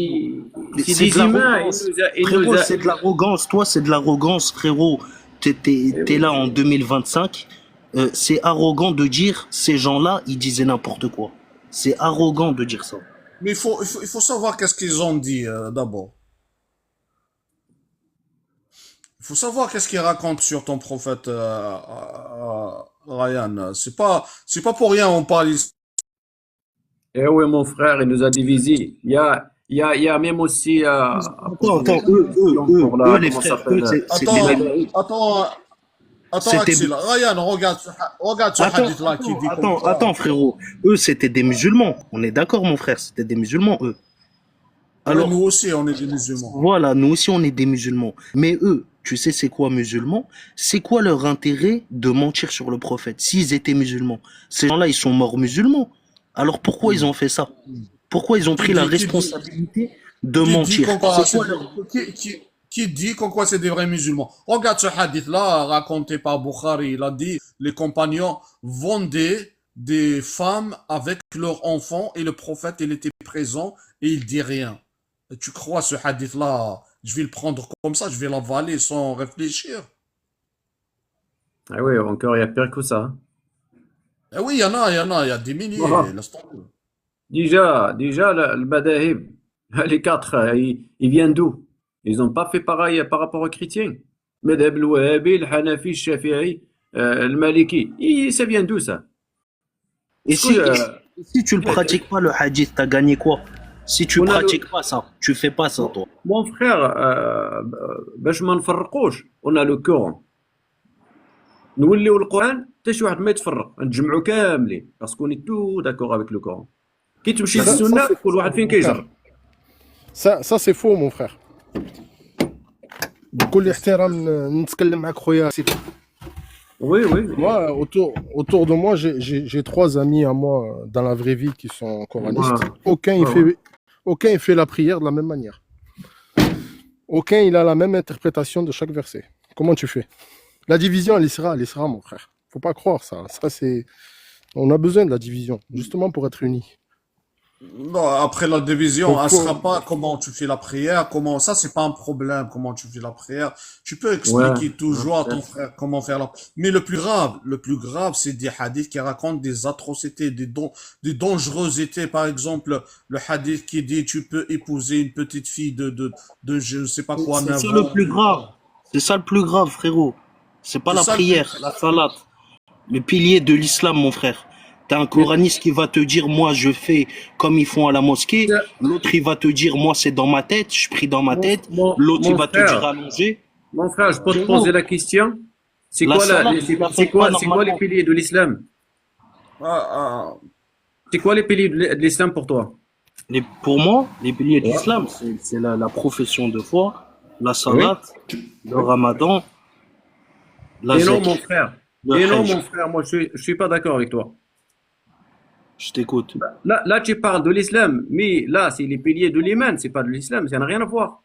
C'est C'est des de humains. l'arrogance. Frérot, c'est de l'arrogance. Toi, c'est de l'arrogance, frérot. T'es là en 2025. C'est arrogant de dire ces gens-là, ils disaient n'importe quoi. C'est arrogant de dire ça. Mais il faut savoir qu'est-ce qu'ils ont dit d'abord. Il faut savoir qu'est-ce qu'il raconte sur ton prophète Ryan. C'est pas pour rien on parle ici. Eh oui, mon frère, il nous a divisés. Il y a même aussi Attends, pour la, les comment ça frères, eux, s'appelle? Attends, attends, attends, c'était, Axel. Ryan, regarde ce attends, hadith-là qui dit comme attends, quoi. frérot. Eux, c'était des musulmans. On est d'accord, mon frère, c'était des musulmans, eux. Ouais, nous Alors, aussi, on est des musulmans. voilà, nous aussi, on est des musulmans. Mais eux, tu sais, c'est quoi musulmans? C'est quoi leur intérêt de mentir sur le prophète? S'ils étaient musulmans, ces gens-là, ils sont morts musulmans. Alors pourquoi ils ont fait ça? Pourquoi ils ont Qui pris la dit, qui dit, responsabilité de qui dit mentir? qu'on quoi C'est quoi leur... qui dit qu'on quoi c'est des vrais musulmans? Regarde ce hadith-là, raconté par Bukhari. Il a dit, les compagnons vendaient des femmes avec leurs enfants et le prophète, il était présent et il dit rien. Et tu crois ce hadith-là, je vais le prendre comme ça, je vais l'avaler sans réfléchir? Ah oui, encore, il y a pire que ça, hein. Eh oui, il y a des milliers, Voilà. laisse tomber. Déjà, le Badahib, les quatre, ils viennent d'où? Ils n'ont pas fait pareil par rapport aux chrétiens. Madhab le Wahhabi, le Hanafi, le Shafi'i, le Maliki. Ça vient d'où ça? Et Est-ce que, si tu ne pratiques pas le hadith, t'as gagné quoi? Si tu on a le, pratiques pas ça, tu fais pas ça, toi. mon frère, باش ما نفرقوش, on a le Coran. نوليو القرآن حتى شي واحد ما يتفرق, نتجمعوا كاملين باسكو ني تو داكور افيك لو Coran. كي تمشي Ça, للسنة c'est كل faux, واحد فين mon frère. كيجر. Ça, c'est faux, mon frère. بكل احترام نتكلم معك خويا سيدي. Oui, oui. Moi, autour de moi, j'ai trois amis à moi dans la vraie vie qui sont coranistes. Ouais. Aucun il fait la prière de la même manière. Aucun il a la même interprétation de chaque verset. Comment tu fais? La division, elle y sera, mon frère. Faut pas croire ça. Ça c'est, on a besoin de la division justement pour être unis. Non, après la division, Donc, elle sera pas comment tu fais la prière, comment, ça c'est pas un problème, comment tu fais la prière. Tu peux Ouais. expliquer toujours à ton frère comment faire mais le plus grave, c'est des hadiths qui racontent des atrocités, des dangerosités. Par exemple, le hadith qui dit tu peux épouser une petite fille de je ne sais pas quoi, C'est 9 ça le ans. plus grave. C'est ça le plus grave, frérot. C'est pas C'est la ça le plus, prière, la salat. Le pilier de l'islam, mon frère. T'as un coraniste qui va te dire, moi, je fais comme ils font à la mosquée. L'autre, il va te dire, moi, c'est dans ma tête, je prie dans ma tête. L'autre, il va te dire allongé. Mon frère, je peux te poser la question. C'est La quoi, salat, tu la fais pas c'est quoi les normalement. piliers de l'islam? Ah, C'est quoi les piliers de l'islam pour toi? Pour moi, les piliers de Ouais. l'islam, c'est la profession de foi, la salat, le ramadan, la Et non, zakat, mon frère. le Et non, hajj. mon frère, moi, je suis pas d'accord avec toi. Je t'écoute. Là, tu parles de l'islam, mais là, c'est les piliers de l'Iman, c'est pas de l'islam, ça n'a rien à voir.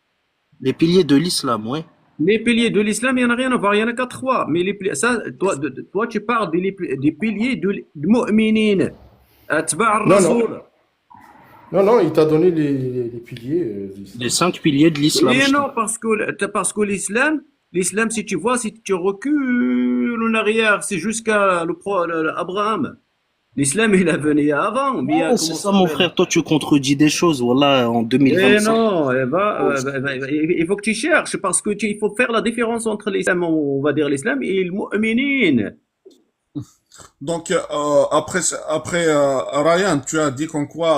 Les piliers de l'islam, ouais. Les piliers de l'islam, il n'y en a rien à voir, il y en a qu'à trois. Mais ça, toi, tu parles des piliers de mu'minin. Atba' Non, ar-rasoul. non, il t'a donné les piliers de l'islam. Les 5 piliers de l'islam. Et non, parce que l'islam, si tu vois, si tu recules en arrière, c'est jusqu'à Abraham. L'islam, il est venu avant. Mais Oh, c'est ça, mon frère. Toi, tu contredis des choses. Voilà, en Eh 2025. non, il faut que tu cherches, parce que il faut faire la différence entre l'islam, on va dire l'islam, et le mu'minin. donc après Ryan, tu as dit qu'en quoi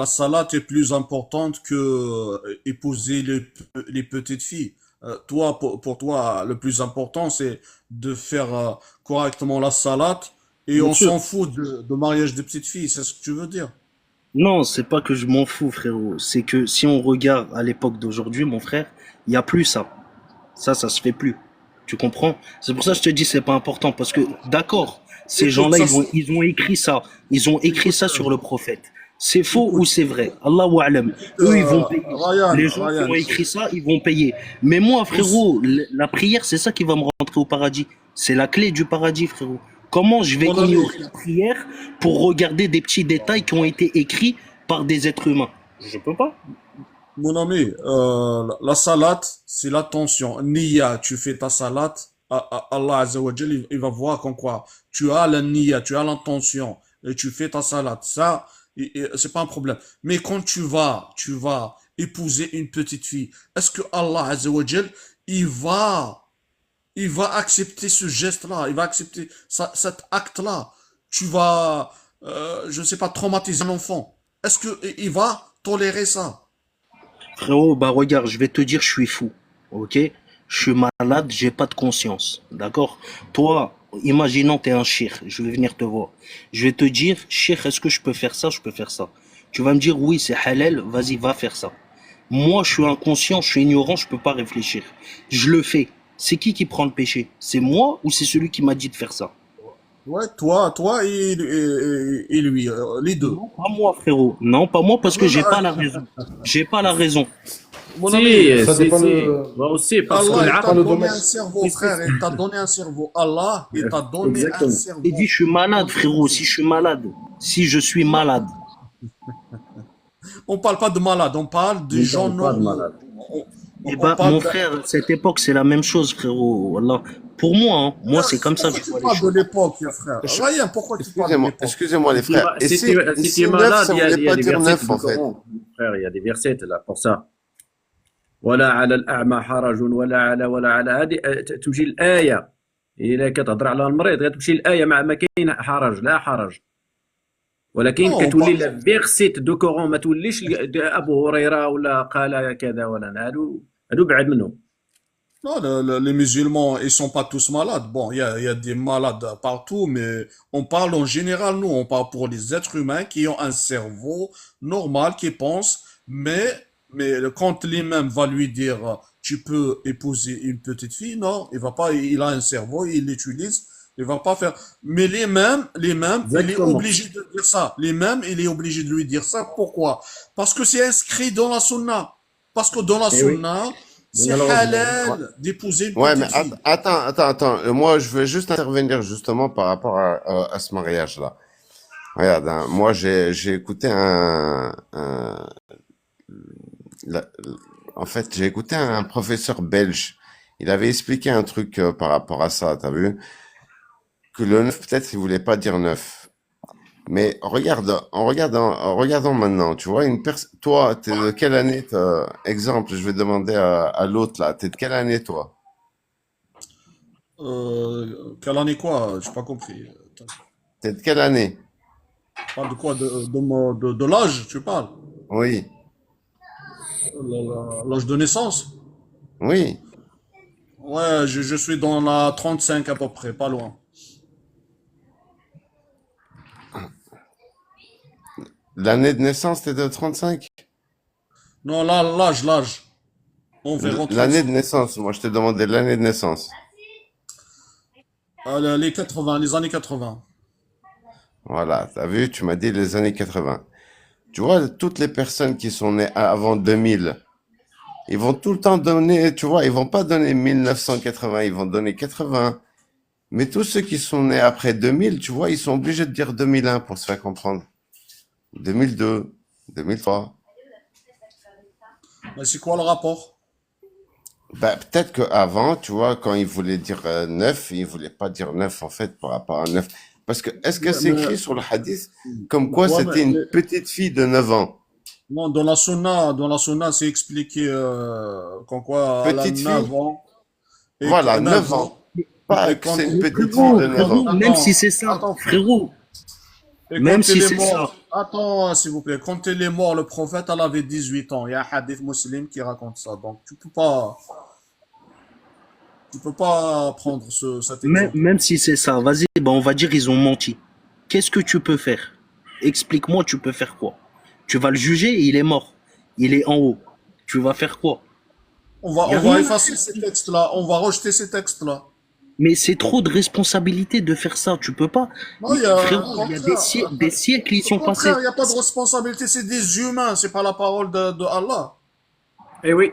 la salat est plus importante que épouser les petites filles. Toi, pour toi, le plus important, c'est de faire correctement la salat et Bien on sûr. s'en fout de mariage des petites filles. C'est ce que tu veux dire? Non, c'est pas que je m'en fous, frérot. C'est que si on regarde à l'époque d'aujourd'hui, mon frère, il y a plus ça. Ça se fait plus. Tu comprends? C'est pour ça que je te dis c'est pas important parce que d'accord, ces Écoute, gens-là ça, ils ont écrit ça. Ils ont écrit ça sur le prophète. C'est faux ou c'est vrai? Allahu a'lam. Eux ils vont payer. Les gens qui ont écrit ça, ils vont payer. Mais moi, frérot, la prière, c'est ça qui va me rentrer au paradis. C'est la clé du paradis, frérot. Comment je vais Mon ami. ignorer la prière pour regarder des petits détails qui ont été écrits par des êtres humains? Je peux pas. Mon ami, la salat, c'est l'attention. Niya, tu fais ta salat, Allah Azza wa Jal, il va voir qu'en quoi tu as la niya, tu as l'intention et tu fais ta salat. Ça, c'est pas un problème. Mais quand tu vas épouser une petite fille, est-ce que Allah Azza wa Jal, il va, il va accepter ce geste-là, il va accepter cet acte-là. Tu vas, je ne sais pas, traumatiser un enfant. Est-ce que il va tolérer ça? Frérot, bah regarde, je vais te dire, je suis fou. Ok? Je suis malade, j'ai pas de conscience. D'accord? Toi, imaginons t'es un cheikh, je vais venir te voir. Je vais te dire, cheikh, est-ce que je peux faire ça? Je peux faire ça. Tu vas me dire, oui, c'est halal, vas-y, va faire ça. Moi, je suis inconscient, je suis ignorant, je peux pas réfléchir. Je le fais. C'est qui prend le péché? C'est moi ou c'est celui qui m'a dit de faire ça? Ouais, toi et lui, les deux. Non, pas moi, frérot. Non, pas moi parce que Non, j'ai pas la non, raison. J'ai pas la raison. mon ami, Ça dépend moi aussi, parce que Allah, il pas t'a le donné domaine. un cerveau, frère, il t'a donné un cerveau. Allah, il t'a donné un exactement. cerveau. Et dis, je suis malade, frérot. Si je suis malade, si je suis malade, On parle pas de malades, on parle des On gens parle pas de normaux. malade. eh On ben, parle mon de... frère, cette époque, c'est la même chose, frérot. Wallah. Pour moi, hein, moi, c'est comme ça que Pourquoi je tu vois les parles de choses. l'époque, frère? Ryan, pourquoi tu parles de Excusez-moi, l'époque? excusez-moi les Si tu frères. Et si si, tu- et si tu si es 9, malade, ça il y a, voulait il y a pas des dire versets 9 du en fait. Coran. Frère, il y a des versets là pour ça. ولا على الأعمى حرج ولا على هذه تمشي الآية. إلا كتهضر على المريض غتمشي الآية ما كاين حرج لا حرج. ولكن Non, on كتولي parle... لا فيرسيت دو كورون ما توليش أبو هريرة ولا قال كذا ولا هادو بعد منهم. Non, les musulmans, ils sont pas tous malades. Bon, il y a des malades partout, mais on parle en général, nous, on parle pour les êtres humains qui ont un cerveau normal, qui pensent, mais quand l'imam va lui dire, tu peux épouser une petite fille, non, il va pas, il a un cerveau, il l'utilise, il va pas faire. Mais l'imam, il est Exactement. obligé de dire ça. L'imam, il est obligé de lui dire ça. Pourquoi? Parce que c'est inscrit dans la sunna. Parce que dans la Eh oui, sunna, mais c'est malheureusement. halal d'épouser une Ouais, mais petite fille. attends. Moi, je veux juste intervenir justement par rapport à ce mariage-là. Regarde, hein, moi, j'ai écouté la- en fait, j'ai écouté un professeur belge. Il avait expliqué un truc par rapport à ça, t'as vu? Que le 9, peut-être, il voulait pas dire 9. Mais regarde, en regardant maintenant, tu vois, toi, t'es de quelle année, exemple, je vais demander à l'autre là, t'es de quelle année, toi? Quelle année quoi? J'ai pas compris. T'es de quelle année? Tu parles de quoi? De l'âge, tu parles? Oui, L'âge de naissance? oui. Ouais, je suis dans la 35 à peu près, pas loin. L'année de naissance, t'es de 35? Non, là, l'âge. Environ L'année 35. de naissance, moi, je t'ai demandé l'année de naissance. Les 80, les années 80. Voilà, t'as vu, tu m'as dit les années 80. Tu vois, toutes les personnes qui sont nées avant 2000, ils vont tout le temps donner, tu vois, ils vont pas donner 1980, ils vont donner 80. Mais tous ceux qui sont nés après 2000, tu vois, ils sont obligés de dire 2001 pour se faire comprendre. 2002, 2003. Mais c'est quoi le rapport? Bah, peut-être qu'avant, tu vois, quand ils voulaient dire 9, ils voulaient pas dire 9 en fait par rapport à 9. Parce que, est-ce que Ouais, c'est mais, écrit sur le hadith comme quoi ouais, c'était une petite fille de 9 ans? non, dans la sunna, c'est expliqué qu'en quoi elle a Petite 9 fille? ans. Et Voilà, 9 9 ans. ans. Pas Et que quand, c'est une petite fille Frérot, de 9 ans. même si attends, c'est ça, attends, frérot, et même quand si il est c'est ça. mort, attends, s'il vous plaît, quand il est mort, le prophète, elle avait 18 ans. Il y a un hadith musulman qui raconte ça. Donc, tu peux pas prendre cet exemple. Même si c'est ça, vas-y, ben on va dire ils ont menti. Qu'est-ce que tu peux faire? Explique-moi, tu peux faire quoi? Tu vas le juger, il est mort. Il est en haut. Tu vas faire quoi? On Y a va rien. effacer ces textes-là. On va rejeter ces textes-là. Mais c'est trop de responsabilité de faire ça, tu peux pas. Non, il y a, au Frérot, il y a contraire. des siècles ils Au sont passés. contraire, il n'y a pas de responsabilité. C'est des humains. C'est pas la parole de Allah. Eh oui.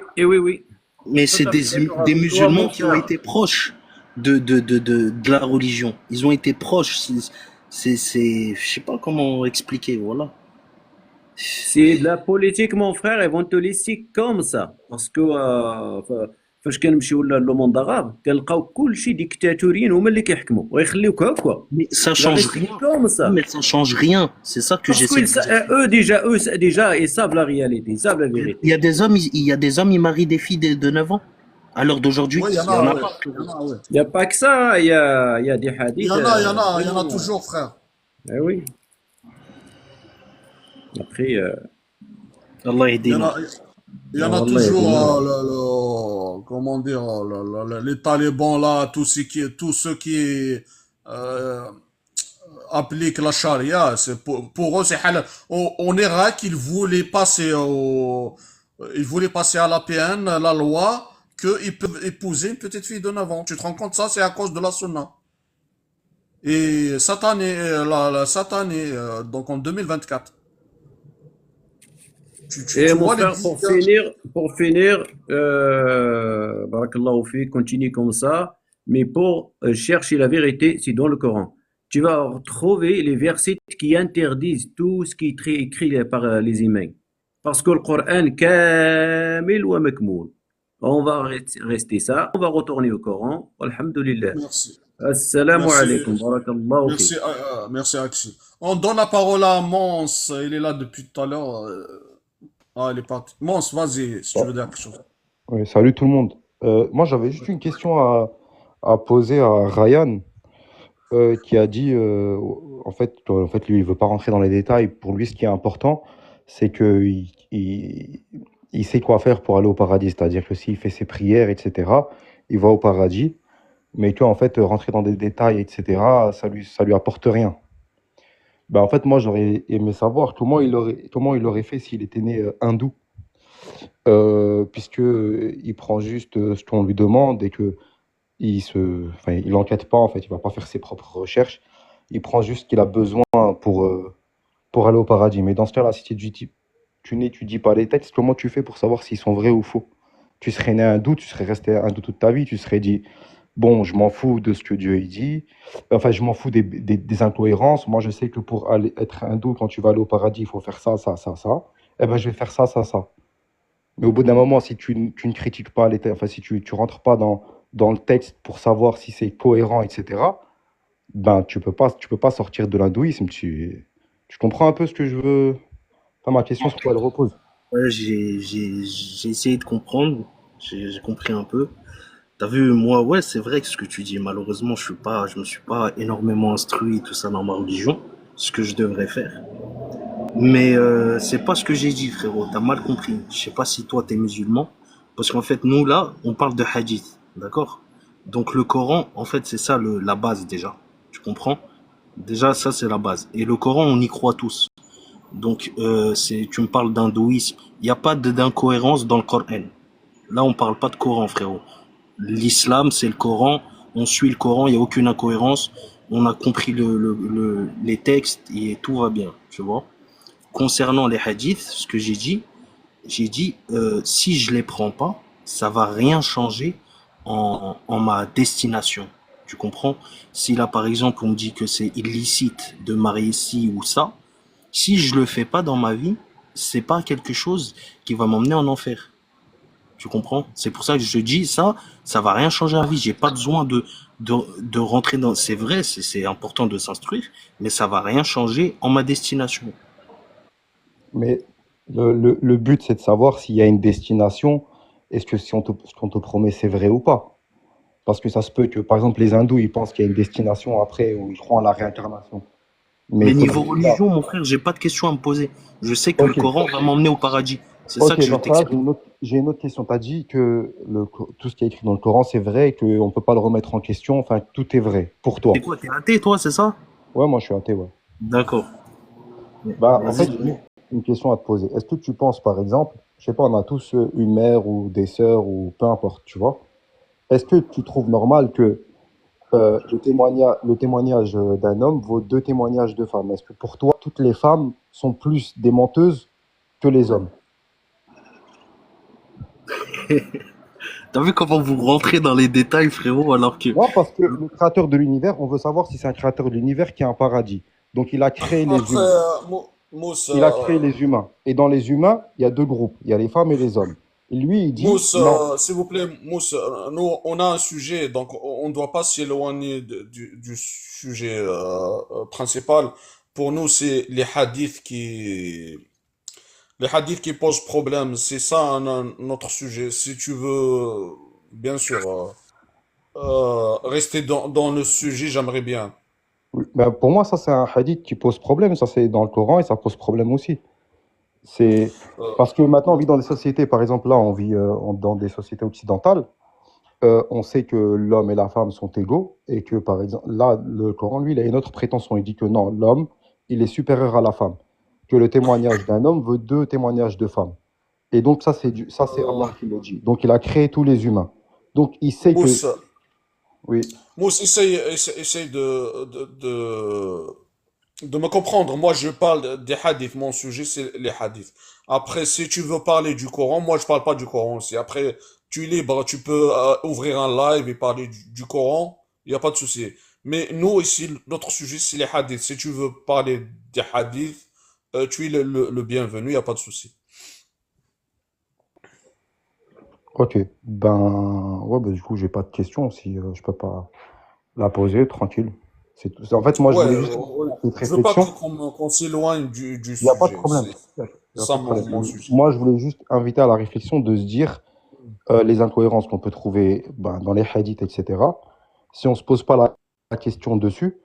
Mais Tout c'est à fait d'accord des avec toi, musulmans mon qui ont frère. été proches de la religion. Ils ont été proches. Je sais pas comment expliquer, voilà. C'est de la politique, mon frère, ils vont te laisser comme ça. Parce que فاش كنمشيو للموند arabe كنلقاو كلشي ديكتاتوريين هما اللي كيحكموا ويخليوك هكا. Mais ça Il va change rester rien. comme ça. Mais ça change rien. C'est ça que Parce j'essaie de dire. eux déjà, ils savent la réalité, ils savent la vérité. Il y a des hommes, il y a des hommes, ils marient des filles de 9 ans. À l'heure d'aujourd'hui, Oui, il y en il y en a, a ouais. pas, Il y frérot. en a, ouais. Il n'y a pas que ça, hein, il y a des Il y hadiths en a, il y en a, il y en a vraiment. toujours, frère. Eh oui, après, Allah Il y en aidez-nous. a, il y en a wallah, il y a toujours, des noms. comment dire, les talibans là, tous ceux qui euh, appliquent la charia, c'est pour eux c'est halal. En Irak, ils voulaient passer à la PN, la loi, qu'ils peuvent épouser une petite fille de 9 ans. Tu te rends compte, ça c'est à cause de la sunna. Et cette année, cette année, donc en 2024, Et tu mon vois les frère, dix. pour finir, barakallahu fi, continue comme ça, mais pour chercher la vérité, c'est dans le Coran. Tu vas retrouver les versets qui interdisent tout ce qui est écrit par les imams. Parce que le Coran, kamil wa makmoul. On va rester ça, on va retourner au Coran. Alhamdulillah. Merci. Assalamu Merci. alaikum, barakallahu fi. Merci Axel. On donne la parole à Mons, il est là depuis tout à l'heure. Ah, il est parti. Mons, vas-y, si tu veux dire quelque chose. Oui, salut tout le monde. Moi, j'avais juste une question à poser à Ryan, qui a dit, lui, il veut pas rentrer dans les détails. Pour lui, ce qui est important, c'est que il sait quoi faire pour aller au paradis. C'est-à-dire que s'il fait ses prières, etc., il va au paradis. Mais tu vois, en fait, rentrer dans des détails, etc., ça lui apporte rien. Ben, en fait, moi, j'aurais aimé savoir comment il aurait fait s'il était né hindou. Puisque il prend juste ce qu'on lui demande et que il enquête pas en fait, il va pas faire ses propres recherches, il prend juste ce qu'il a besoin pour aller au paradis. Mais dans ce cas-là, si tu n'étudies pas les textes, comment tu fais pour savoir s'ils sont vrais ou faux? Tu serais né hindou, tu serais resté hindou toute ta vie, tu serais dit, bon, je m'en fous de ce que Dieu il dit, enfin, je m'en fous des incohérences. Moi, je sais que pour être hindou, quand tu vas aller au paradis, il faut faire ça, ça, ça, ça. Eh ben, je vais faire ça, ça, ça. Mais au bout d'un moment, si tu ne critiques pas les textes, enfin, si tu rentres pas dans le texte pour savoir si c'est cohérent, etc., ben, tu peux pas sortir de l'hindouisme. Tu comprends un peu ce que je veux. Enfin, ma question, sur quoi elle repose. Ouais, j'ai essayé de comprendre, j'ai compris un peu. T'as vu, moi, ouais, c'est vrai que ce que tu dis, malheureusement, je me suis pas énormément instruit, tout ça dans ma religion, ce que je devrais faire. Mais c'est pas ce que j'ai dit, frérot. T'as mal compris. Je sais pas si toi t'es musulman, parce qu'en fait nous là, on parle de hadith, d'accord? Donc le Coran, en fait, c'est ça la base déjà. Tu comprends? Déjà, ça c'est la base. Et le Coran, on y croit tous. Donc tu me parles d'hindouisme. Il n'y a pas d'incohérence dans le Coran. Là, on parle pas de Coran, frérot. L'islam, c'est le Coran. On suit le Coran. Il y a aucune incohérence. On a compris les textes et tout va bien. Tu vois? Concernant les hadiths, ce que j'ai dit, si je les prends pas, ça va rien changer en ma destination. Tu comprends? Si là, par exemple, on me dit que c'est illicite de marier ci ou ça, si je le fais pas dans ma vie, c'est pas quelque chose qui va m'emmener en enfer. Tu comprends? C'est pour ça que je dis ça va rien changer à la vie. J'ai pas besoin de rentrer dans. C'est vrai, c'est important de s'instruire, mais ça va rien changer en ma destination. Mais le but, c'est de savoir s'il y a une destination, est-ce que si ce qu'on te promet, c'est vrai ou pas. Parce que ça se peut que, par exemple, les hindous, ils pensent qu'il y a une destination après où ils croient en la réincarnation. Mais Mais il niveau faudrait déjà. religion, mon frère, j'ai pas de questions à me poser. Je sais que le Ok, Coran va m'emmener au paradis. C'est ça ok, que je dans ce cas-là, j'ai t'explique. une autre question. Tu as dit que tout ce qui est écrit dans le Coran, c'est vrai et qu'on ne peut pas le remettre en question. Enfin, tout est vrai pour C'est toi. quoi, t'es athée, toi, c'est ça? Ouais, moi, je suis athée, ouais. D'accord. Bah, en fait, Vas-y. j'ai juste une question à te poser. Est-ce que tu penses, par exemple, je sais pas, on a tous une mère ou des sœurs ou peu importe, tu vois. Est-ce que tu trouves normal que le témoignage d'un homme vaut deux témoignages de femmes? Est-ce que pour toi, toutes les femmes sont plus des menteuses que les hommes? T'as vu comment vous rentrez dans les détails, frérot, alors que... Non, parce que le créateur de l'univers, on veut savoir si c'est un créateur de l'univers qui a un paradis. Donc, il a créé les Après, humains. Mousse, Il a créé les humains. Et dans les humains, il y a deux groupes. Il y a les femmes et les hommes. Et lui, il dit, Mousse, non. s'il vous plaît, Mousse, nous, on a un sujet, donc on ne doit pas s'éloigner du sujet principal. Pour nous, c'est les hadiths qui posent problème. C'est ça notre sujet. Si tu veux bien sûr. Rester dans le sujet, j'aimerais bien. Oui. Ben, pour moi, ça, c'est un hadith qui pose problème. Ça, c'est dans le Coran et ça pose problème aussi. C'est Euh, parce que maintenant, on vit dans des sociétés, par exemple, là, on vit dans des sociétés occidentales. On sait que l'homme et la femme sont égaux et que, par exemple, là, le Coran, lui, il a une autre prétention. Il dit que non, l'homme, il est supérieur à la femme. Que le témoignage d'un homme veut deux témoignages de femmes. Et donc, ça, c'est euh, Allah qui le dit. Donc, il a créé tous les humains. Donc, il sait que, Moussa, oui, Moussa, essaye de me comprendre. Moi, je parle des hadiths. Mon sujet, c'est les hadiths. Après, si tu veux parler du Coran, moi, je parle pas du Coran aussi. Après, tu es libre. Tu peux ouvrir un live et parler du Coran. Il n'y a pas de souci. Mais nous, ici, notre sujet, c'est les hadiths. Si tu veux parler des hadiths, tu es le bienvenu. Il n'y a pas de souci. ok. Ben, ouais, ben, du coup, j'ai pas de questions si je peux pas la poser, tranquille. En fait, moi, je Ouais, voulais juste cette je veux pas réflexion. qu'on s'éloigne du Il n'y a pas de sujet. problème. C'est Il y a ça pas de problème. mon sujet. Moi, je voulais juste inviter à la réflexion de se dire les incohérences qu'on peut trouver ben, dans les hadiths, etc. Si on se pose pas la question dessus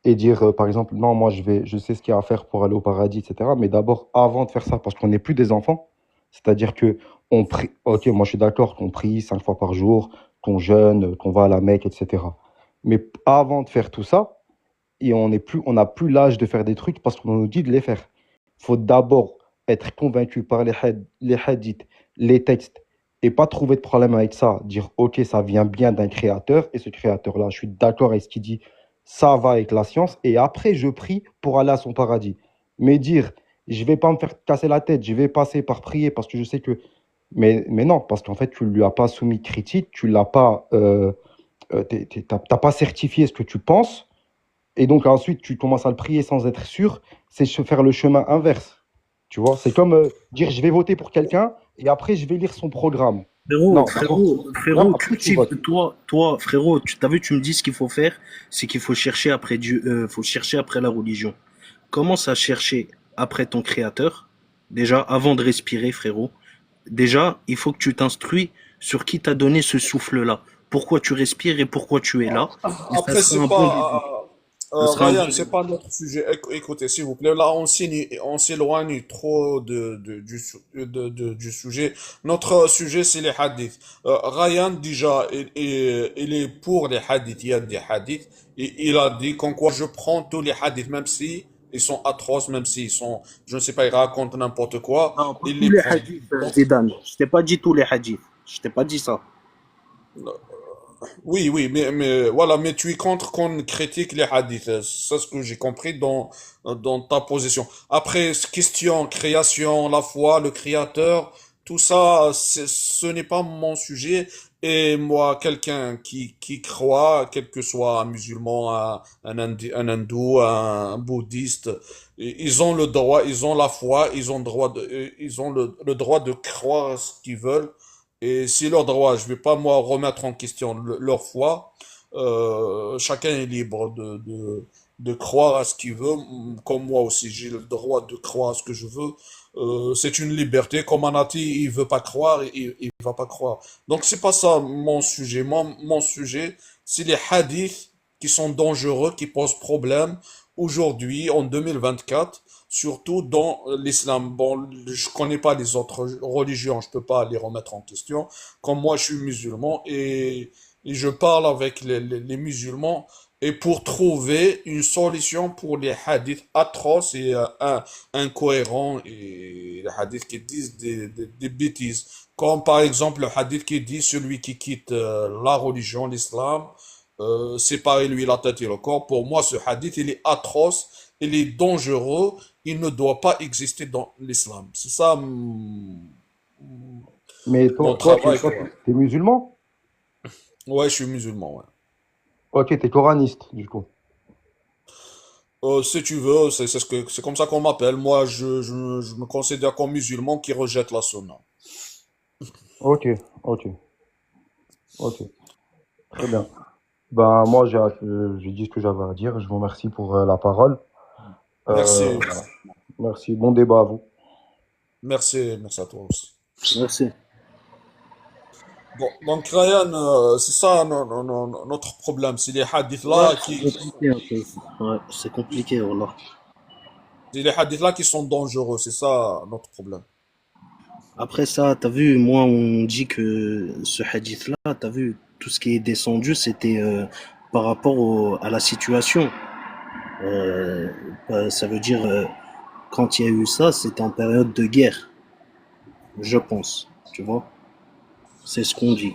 et dire, par exemple, non, moi, je sais ce qu'il y a à faire pour aller au paradis, etc. Mais d'abord, avant de faire ça, parce qu'on n'est plus des enfants, c'est-à-dire que on prie, ok, moi, je suis d'accord qu'on prie 5 fois par jour, qu'on jeûne, qu'on va à la Mecque, etc. Mais avant de faire tout ça, et on n'a plus l'âge de faire des trucs parce qu'on nous dit de les faire. Il faut d'abord être convaincu par les hadiths, les textes, et pas trouver de problème avec ça. Dire, ok, ça vient bien d'un créateur, et ce créateur-là, je suis d'accord avec ce qu'il dit, ça va avec la science, et après, je prie pour aller à son paradis. Mais dire, je vais pas me faire casser la tête, je vais passer par prier parce que je sais que. Mais non, parce qu'en fait, tu ne lui as pas soumis critique, tu l'as pas, t'as pas certifié ce que tu penses. Et donc ensuite, tu commences à le prier sans être sûr, c'est faire le chemin inverse. Tu vois, c'est comme dire je vais voter pour quelqu'un et après je vais lire son programme. Frérot, Non, d'abord, frérot, après tu votes. frérot, t'as vu, tu me dis ce qu'il faut faire, c'est qu'il faut chercher après Dieu, faut chercher après la religion. Commence à chercher après ton créateur, déjà, avant de respirer, frérot. Déjà, il faut que tu t'instruis sur qui t'a donné ce souffle-là. Pourquoi tu respires et pourquoi tu es là. Et ça Après, sera c'est un bon pas, début. Ça sera un bon Ryan, début. c'est pas notre sujet. Écoutez, s'il vous plaît, là, on s'éloigne trop du sujet. Notre sujet, c'est les hadiths. Ryan, déjà, il est pour les hadiths. Il y a des hadiths. Et il a dit qu'en quoi je prends tous les hadiths, même si ils sont atroces, même s'ils sont, je ne sais pas, ils racontent n'importe quoi. Non, pas Il tous les les prend. hadiths, Donc, Zidane. Je t'ai pas dit tous les hadiths. Je t'ai pas dit ça. oui, oui, voilà, mais tu es contre qu'on critique les hadiths. C'est ce que j'ai compris dans ta position. Après, question, création, la foi, le créateur, tout ça, ce n'est pas mon sujet. Et moi, quelqu'un qui croit, quel que soit un musulman, un hindou, un bouddhiste, ils ont le droit, ils ont la foi, ils ont le droit de croire ce qu'ils veulent. Et c'est leur droit. Je vais pas, moi, remettre en question leur foi. Chacun est libre de croire à ce qu'il veut. Comme moi aussi, j'ai le droit de croire à ce que je veux. C'est une liberté. Comme Anati, il veut pas croire, il va pas croire. Donc, c'est pas ça mon sujet. Mon sujet, c'est les hadiths qui sont dangereux, qui posent problème aujourd'hui, en 2024, surtout dans l'islam. Bon, je connais pas les autres religions, je peux pas les remettre en question. Comme moi, je suis musulman et je parle avec les musulmans et pour trouver une solution pour les hadiths atroces et incohérents et les hadiths qui disent des bêtises. Comme par exemple le hadith qui dit celui qui quitte la religion, l'islam, séparer lui la tête et le corps. Pour moi, ce hadith, il est atroce, il est dangereux, il ne doit pas exister dans l'islam. C'est ça Mais mon toi, travail, quoi. t'es musulman? Ouais, je suis musulman, ouais. Ok, t'es coraniste, du coup. Si tu veux, c'est comme ça qu'on m'appelle. Moi, je me considère comme musulman qui rejette la sunna. Ok, ok, ok. Très bien. Ben, moi, j'ai dit ce que j'avais à dire. Je vous remercie pour la parole. Merci, Voilà. Merci. Bon débat à vous. merci à toi aussi. Merci. Bon, donc Ryan, c'est ça notre problème, c'est les hadiths Ouais, là c'est compliqué un peu. Ouais, c'est compliqué, voilà. c'est les hadiths là qui sont dangereux, c'est ça notre problème. Après ça, t'as vu, moi, on dit que ce hadith-là, t'as vu, tout ce qui est descendu, c'était par rapport à la situation. Euh, Ça veut dire, quand il y a eu ça, c'était en période de guerre, je pense. Tu vois? C'est ce qu'on dit.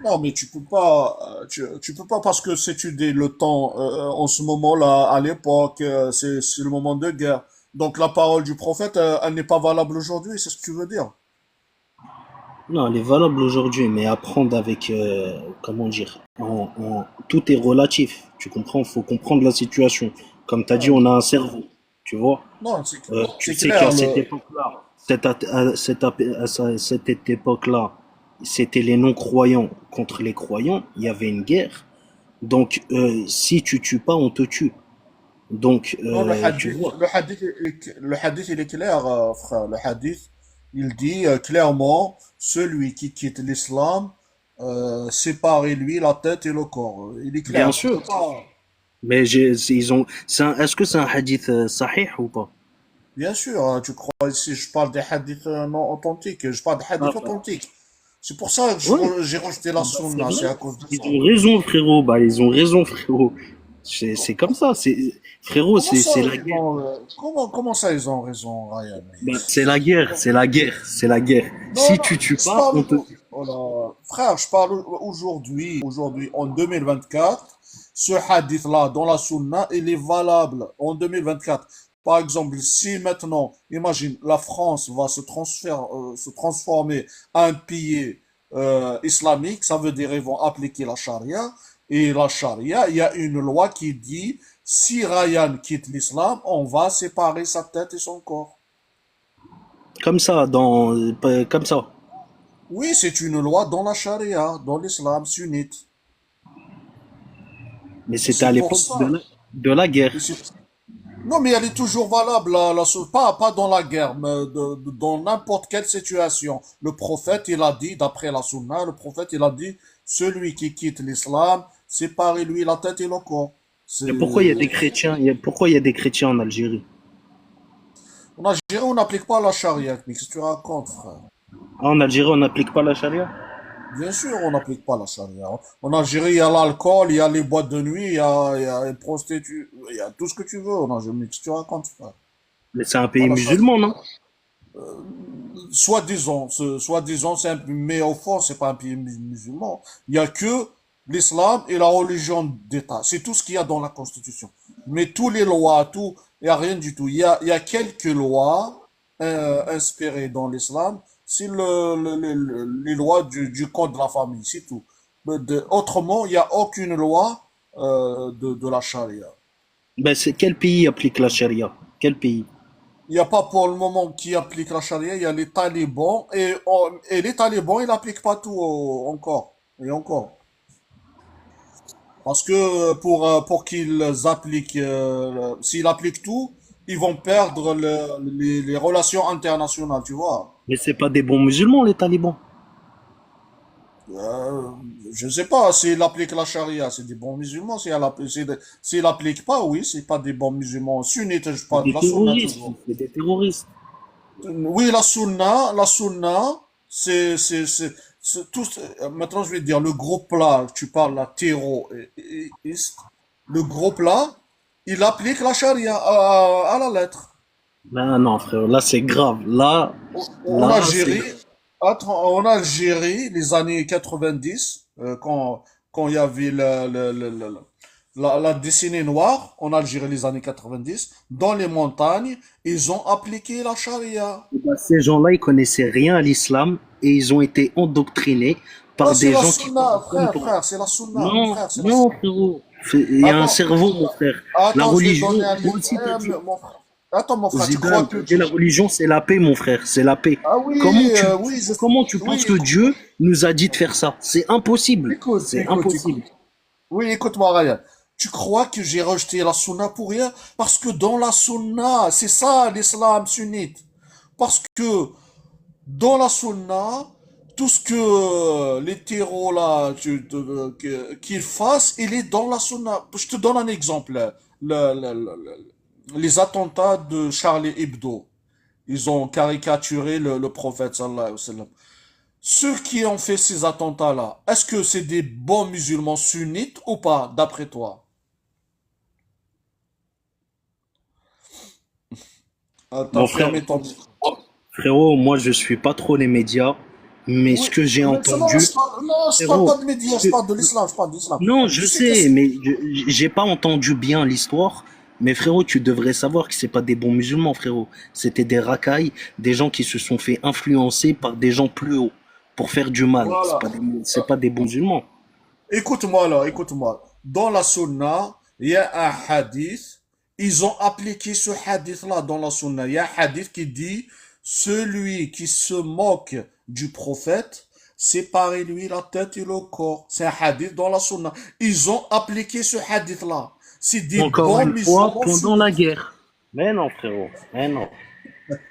Non, mais tu peux pas, tu peux pas parce que c'est le temps en ce moment-là, à l'époque, c'est le moment de guerre. Donc la parole du prophète, elle n'est pas valable aujourd'hui, c'est ce que tu veux dire. Non, elle est valable aujourd'hui, mais à prendre avec, comment dire, tout est relatif. Tu comprends? Faut comprendre la situation. Comme tu as dit, Non, on a un cerveau. Tu vois? non, Tu c'est sais qu'à clair. cette époque-là, à cette époque-là, c'était les non-croyants contre les croyants. Il y avait une guerre. Donc, si tu tues pas, on te tue. Donc, Non, tu vois. le hadith, il est clair, frère. Le hadith, il dit clairement, celui qui quitte l'islam, séparez-lui la tête et le corps. Il est Bien clair, tu peux sûr. pas. Mais est-ce que c'est un hadith sahih ou pas? Bien sûr, hein, tu crois ici, je parle des hadiths non authentiques, je parle des Ah, hadiths bah, authentiques. C'est pour ça que ouais. j'ai rejeté la Bah, c'est sunna, vrai. c'est à cause de Ils ça. ont raison, frérot. Bah, ils ont raison, frérot. C'est comme ça. Frérot, Comment ça, c'est la guerre. comment ça ils ont raison, Ryan? Bah, c'est la guerre, c'est la guerre, c'est la guerre. Non, Si non, tu tues je pas, parle, on te. oh là, frère, je parle aujourd'hui, en 2024, ce hadith-là, dans la sunna, il est valable en 2024. Par exemple, si maintenant, imagine, la France va se transformer en un pays islamique, ça veut dire ils vont appliquer la charia, et la charia, il y a une loi qui dit, si Ryan quitte l'islam, on va séparer sa tête et son corps. Comme ça, comme ça. Oui, c'est une loi dans la charia, dans l'islam sunnite. Mais c'était à C'est pour l'époque ça. de la Et guerre. non, mais elle est toujours valable, pas dans la guerre, mais dans n'importe quelle situation. Le prophète, il a dit, d'après la sunna, le prophète, il a dit, celui qui quitte l'islam, séparez-lui la tête et le corps. Mais pourquoi il y a C'est, des chrétiens, pourquoi il y a des chrétiens en Algérie? en Algérie, on n'applique pas la charia, mais qu'est-ce que tu racontes, frère? Ah, en Algérie, on n'applique pas la charia? Bien sûr, on n'applique pas la charia. En Algérie, il y a l'alcool, il y a les boîtes de nuit, il y a les prostituées, il y a tout ce que tu veux en Algérie. Mais qu'est-ce que tu racontes, frère? Mais c'est un Pas pays la charia. musulman, non? Soi-disant, mais au fond, c'est pas un pays musulman. Il y a que l'islam et la religion d'État. C'est tout ce qu'il y a dans la Constitution. Mais toutes les lois, tout, il n'y a rien du tout. Il y a quelques lois inspirées dans l'islam. C'est les lois du code de la famille, c'est tout. Autrement, il n'y a aucune loi de la charia. Ben, c'est quel pays applique la charia? Quel pays? Il n'y a pas pour le moment qui applique la charia, il y a les talibans, et les talibans, ils n'appliquent pas tout encore, et encore. Parce que pour qu'ils appliquent, s'ils appliquent tout, ils vont perdre les relations internationales, tu vois. Mais c'est pas des bons musulmans, les talibans. Euh, je ne sais pas s'ils appliquent la charia, c'est des bons musulmans. S'ils n'appliquent pas, oui, c'est pas des bons musulmans. Sunnites, je C'est parle de des la sunna terroristes. toujours. C'est des terroristes. Oui, la sunna, tout, maintenant je vais te dire, le gros plat, tu parles la terroriste, le gros plat, il applique la charia à la lettre. Ben non, frère, là c'est grave. En Là c'est Algérie, grave. en Algérie, les années 90, quand il y avait la décennie noire, en Algérie, les années 90, dans les montagnes, ils ont appliqué la charia. Ben, ces gens-là, ils connaissaient rien à l'islam et ils ont été endoctrinés Non, par c'est des la gens qui sunna, pensent comme frère, toi. c'est la sunna, Non, frère, c'est la non, sunna. frérot. Il y a un Attends, cerveau, mon frère. La attends, je vais te religion, donner un moi livre. aussi, t'as dit. Mon frère. Attends, mon frère, tu crois Zidane, que... t'as dit la religion, c'est la paix, mon frère. C'est la paix. Ah oui, Comment tu oui, penses que Dieu nous a dit de faire ça? C'est impossible. écoute, C'est écoute, écoute. impossible. Oui, écoute-moi, Ryan. Tu crois que j'ai rejeté la sunna pour rien? Parce que dans la sunna, c'est ça l'islam sunnite. Parce que dans la sunna, tout ce que l'hétéro là, qu'il fasse, il est dans la sunna. Je te donne un exemple. Les attentats de Charlie Hebdo. Ils ont caricaturé le prophète sallallahu alayhi wa sallam. Ceux qui ont fait ces attentats-là, est-ce que c'est des bons musulmans sunnites ou pas, d'après toi? T'as Mon frère, fermé ton micro. frérot, moi je suis pas trop les médias, mais ce Oui, que j'ai maintenant, entendu, je parle pas frérot, de médias, ce je que- parle de l'islam, je parle de l'islam. non, je Tu sais que sais, mais j'ai pas entendu bien l'histoire. Mais frérot, tu devrais savoir que c'est pas des bons musulmans, frérot. C'était des racailles, des gens qui se sont fait influencer par des gens plus hauts pour faire du mal. voilà. C'est pas des bons musulmans. Écoute-moi là, écoute-moi. Dans la sunna, il y a un hadith. Ils ont appliqué ce hadith-là dans la sunna. Il y a un hadith qui dit, celui qui se moque du prophète, séparez-lui la tête et le corps. C'est un hadith dans la sunna. Ils ont appliqué ce hadith-là. C'est des Encore bons une fois, musulmans pendant la sunnites. guerre. Mais non, frérot. Mais non.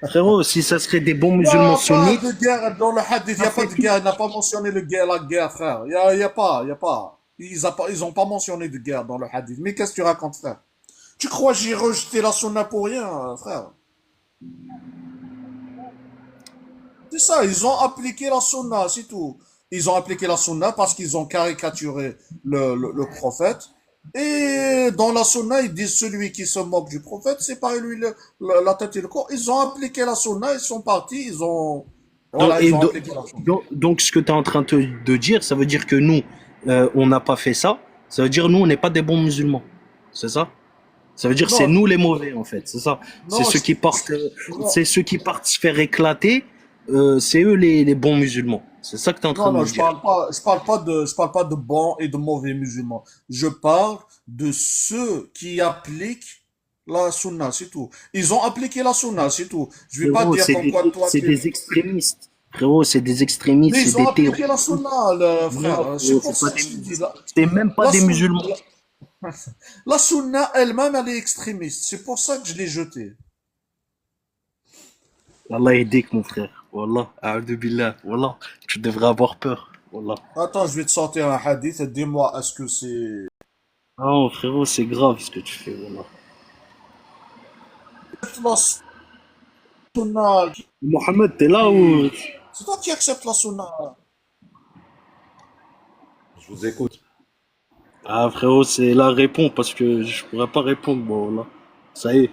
Frérot, si ça serait des bons Il n'y musulmans a pas sunnites, de guerre dans le hadith, il n'y ça a pas fait de tout. guerre, il n'a pas mentionné la guerre, frère. Il y a pas, il y a pas. Ils ont pas mentionné de guerre dans le hadith. Mais qu'est-ce que tu racontes, frère? Tu crois que j'ai rejeté la sunna pour rien, frère? C'est ça, ils ont appliqué la sunna, c'est tout. Ils ont appliqué la sunna parce qu'ils ont caricaturé le prophète. Et dans la sunna, ils disent celui qui se moque du prophète, c'est pas lui la tête et le corps. Ils ont appliqué la sunna, ils sont partis, Donc, voilà, ils ont appliqué la sunna. ce que tu es en train de dire, ça veut dire que nous, on n'a pas fait ça. Ça veut dire nous, on n'est pas des bons musulmans. C'est ça? Ça veut dire c'est Non, nous les mauvais, en fait. C'est ça. non, C'est ceux qui partent se faire éclater. C'est eux les bons musulmans. C'est ça que tu es en train non, de non, me dire. je parle pas de bons et de mauvais musulmans. Je parle de ceux qui appliquent la sunna, c'est tout. Ils ont appliqué la sunna, c'est tout. Je vais pas Frérot, dire comme quoi toi c'est tu... des extrémistes. Frérot, c'est des extrémistes, Mais c'est ils ont des appliqué la terroristes. sunna, le Non, frère. C'est frérot, pour c'est pas ça que je te dis, c'est même pas la des sunna, musulmans. la sunna elle-même, elle est extrémiste. C'est pour ça que je l'ai jetée. Allah yahdik, mon frère. Wallah, a'udhu billah. Wallah, tu devrais avoir peur. Wallah. Attends, je vais te sortir un hadith et dis-moi, est-ce que c'est... Non, frérot, c'est grave ce que tu fais. Wallah. La sunna, Mohamed, t'es là ou... c'est toi qui acceptes la sunna. Je vous écoute. Ah, frérot, c'est là, réponds, parce que je pourrais pas répondre, bon, là. Ça y est.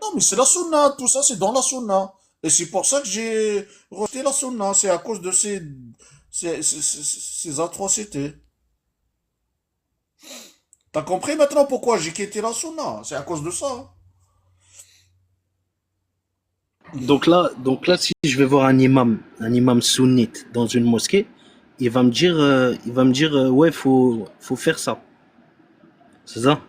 Non, mais c'est la sunna, tout ça, c'est dans la sunna. Et c'est pour ça que j'ai rejeté la sunna. C'est à cause de ces atrocités. T'as compris maintenant pourquoi j'ai quitté la sunna? C'est à cause de ça. Donc là, si je vais voir un imam sunnite dans une mosquée, il va me dire, ouais, faut faire ça. C'est ça?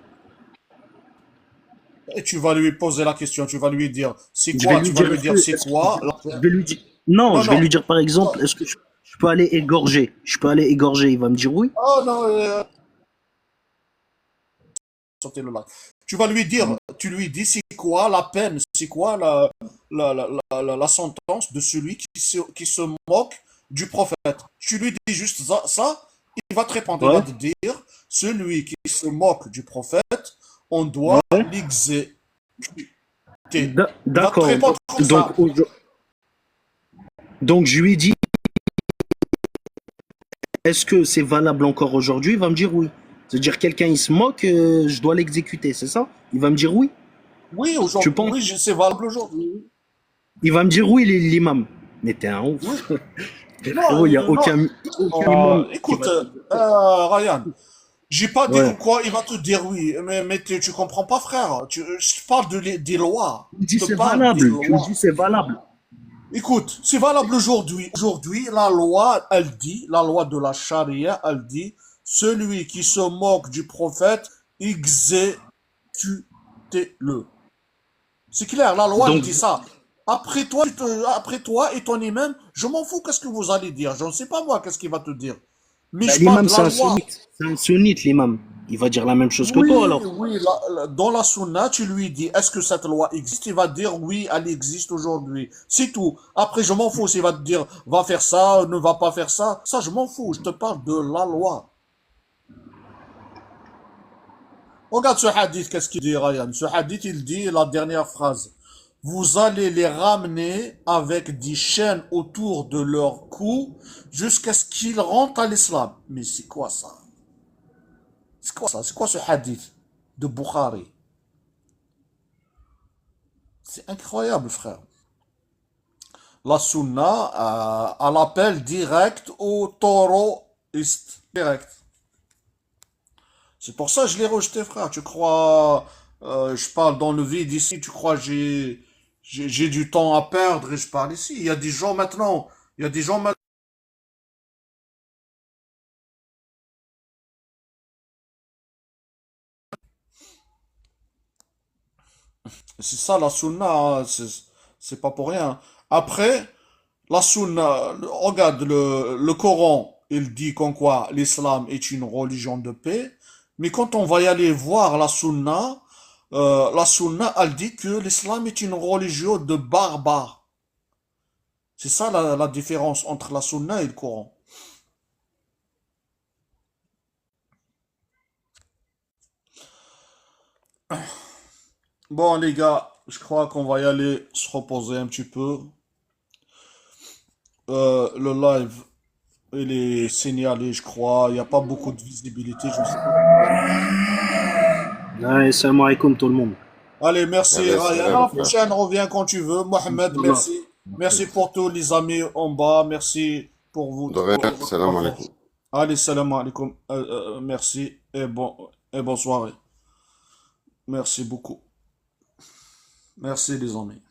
Et tu vas lui poser la question, tu vas lui dire, c'est Je vais quoi? lui Tu vas dire, lui dire, c'est quoi? je vais lui dire, non, Non, je vais lui non. dire par exemple, est-ce que je peux aller égorger? Je peux aller égorger, il va me dire oui. Oh non, sortez le live. Tu vas lui dire, tu lui dis, c'est quoi la peine? C'est quoi la sentence de celui qui se moque du prophète? Tu lui dis juste ça, il va te répondre. Il Ouais, va te dire, celui qui se moque du prophète, on doit ouais. l'exécuter. Il va te D'accord. répondre comme Donc, ça. donc je lui dis, est-ce que c'est valable encore aujourd'hui? Il va me dire oui. C'est-à-dire quelqu'un il se moque, je dois l'exécuter, c'est ça? Il va me dire oui. Oui, Tu aujourd'hui, penses? oui, c'est valable aujourd'hui. Il va me dire oui, l'imam. Mais t'es un ouf. Oui. Mais Non, frérot, il n'y a non. aucun imam qui Écoute, va... Ryan, j'ai pas dit Ouais. comme quoi il va te dire oui, mais tu comprends pas, frère. Je parle des lois. Tu me dis Je te c'est parle des valable. Tu me lois. dis c'est valable. Écoute, c'est valable aujourd'hui. Aujourd'hui, la loi, elle dit, la loi de la charia, elle dit, celui qui se moque du prophète, exécutez-le. C'est clair, la loi, elle Donc, dit ça. Après toi et ton imam, je m'en fous qu'est-ce que vous allez dire. Je ne sais pas moi qu'est-ce qu'il va te dire. Mais bah, je parle l'imam, de c'est la un loi. sunnite. C'est un sunnite, l'imam. Il va dire la même chose que toi Oui, alors. oui, dans la sunna, tu lui dis, est-ce que cette loi existe? Il va dire, oui, elle existe aujourd'hui. C'est tout. Après, je m'en fous s'il va te dire, va faire ça, ne va pas faire ça. Ça, je m'en fous. Je te parle de la loi. Regarde ce hadith, qu'est-ce qu'il dit, Ryan? Ce hadith, il dit la dernière phrase. Vous allez les ramener avec des chaînes autour de leur cou jusqu'à ce qu'ils rentrent à l'islam. Mais c'est quoi ça? C'est quoi ça? C'est quoi ce hadith de Bukhari? C'est incroyable, frère. La sunna a l'appel direct au taureauiste. Direct. C'est pour ça que je l'ai rejeté, frère. Tu crois, je parle dans le vide ici, tu crois j'ai du temps à perdre et je parle ici. Il y a des gens maintenant, il y a des gens maintenant. C'est ça la sunna, hein, c'est pas pour rien. Après, la sunna, regarde le Coran, il dit qu'en quoi l'islam est une religion de paix, mais quand on va y aller voir la sunna, elle dit que l'islam est une religion de barbares. C'est ça la différence entre la sunna et le Coran. Bon les gars, je crois qu'on va y aller se reposer un petit peu. Le live, il est signalé, je crois. Il n'y a pas beaucoup de visibilité, je sais pas pourquoi. Ouais, salam alaikum tout le monde. Allez, merci Allez, Ryan. À salam, la frère. prochaine, reviens quand tu veux. Mohamed, Inch'Allah. merci. Merci pour tous les amis en bas. Merci pour vous, De pour rien, votre salam apport. alaikum. Allez, salam alaikum. Merci et bonne soirée. Merci beaucoup. Merci les amis.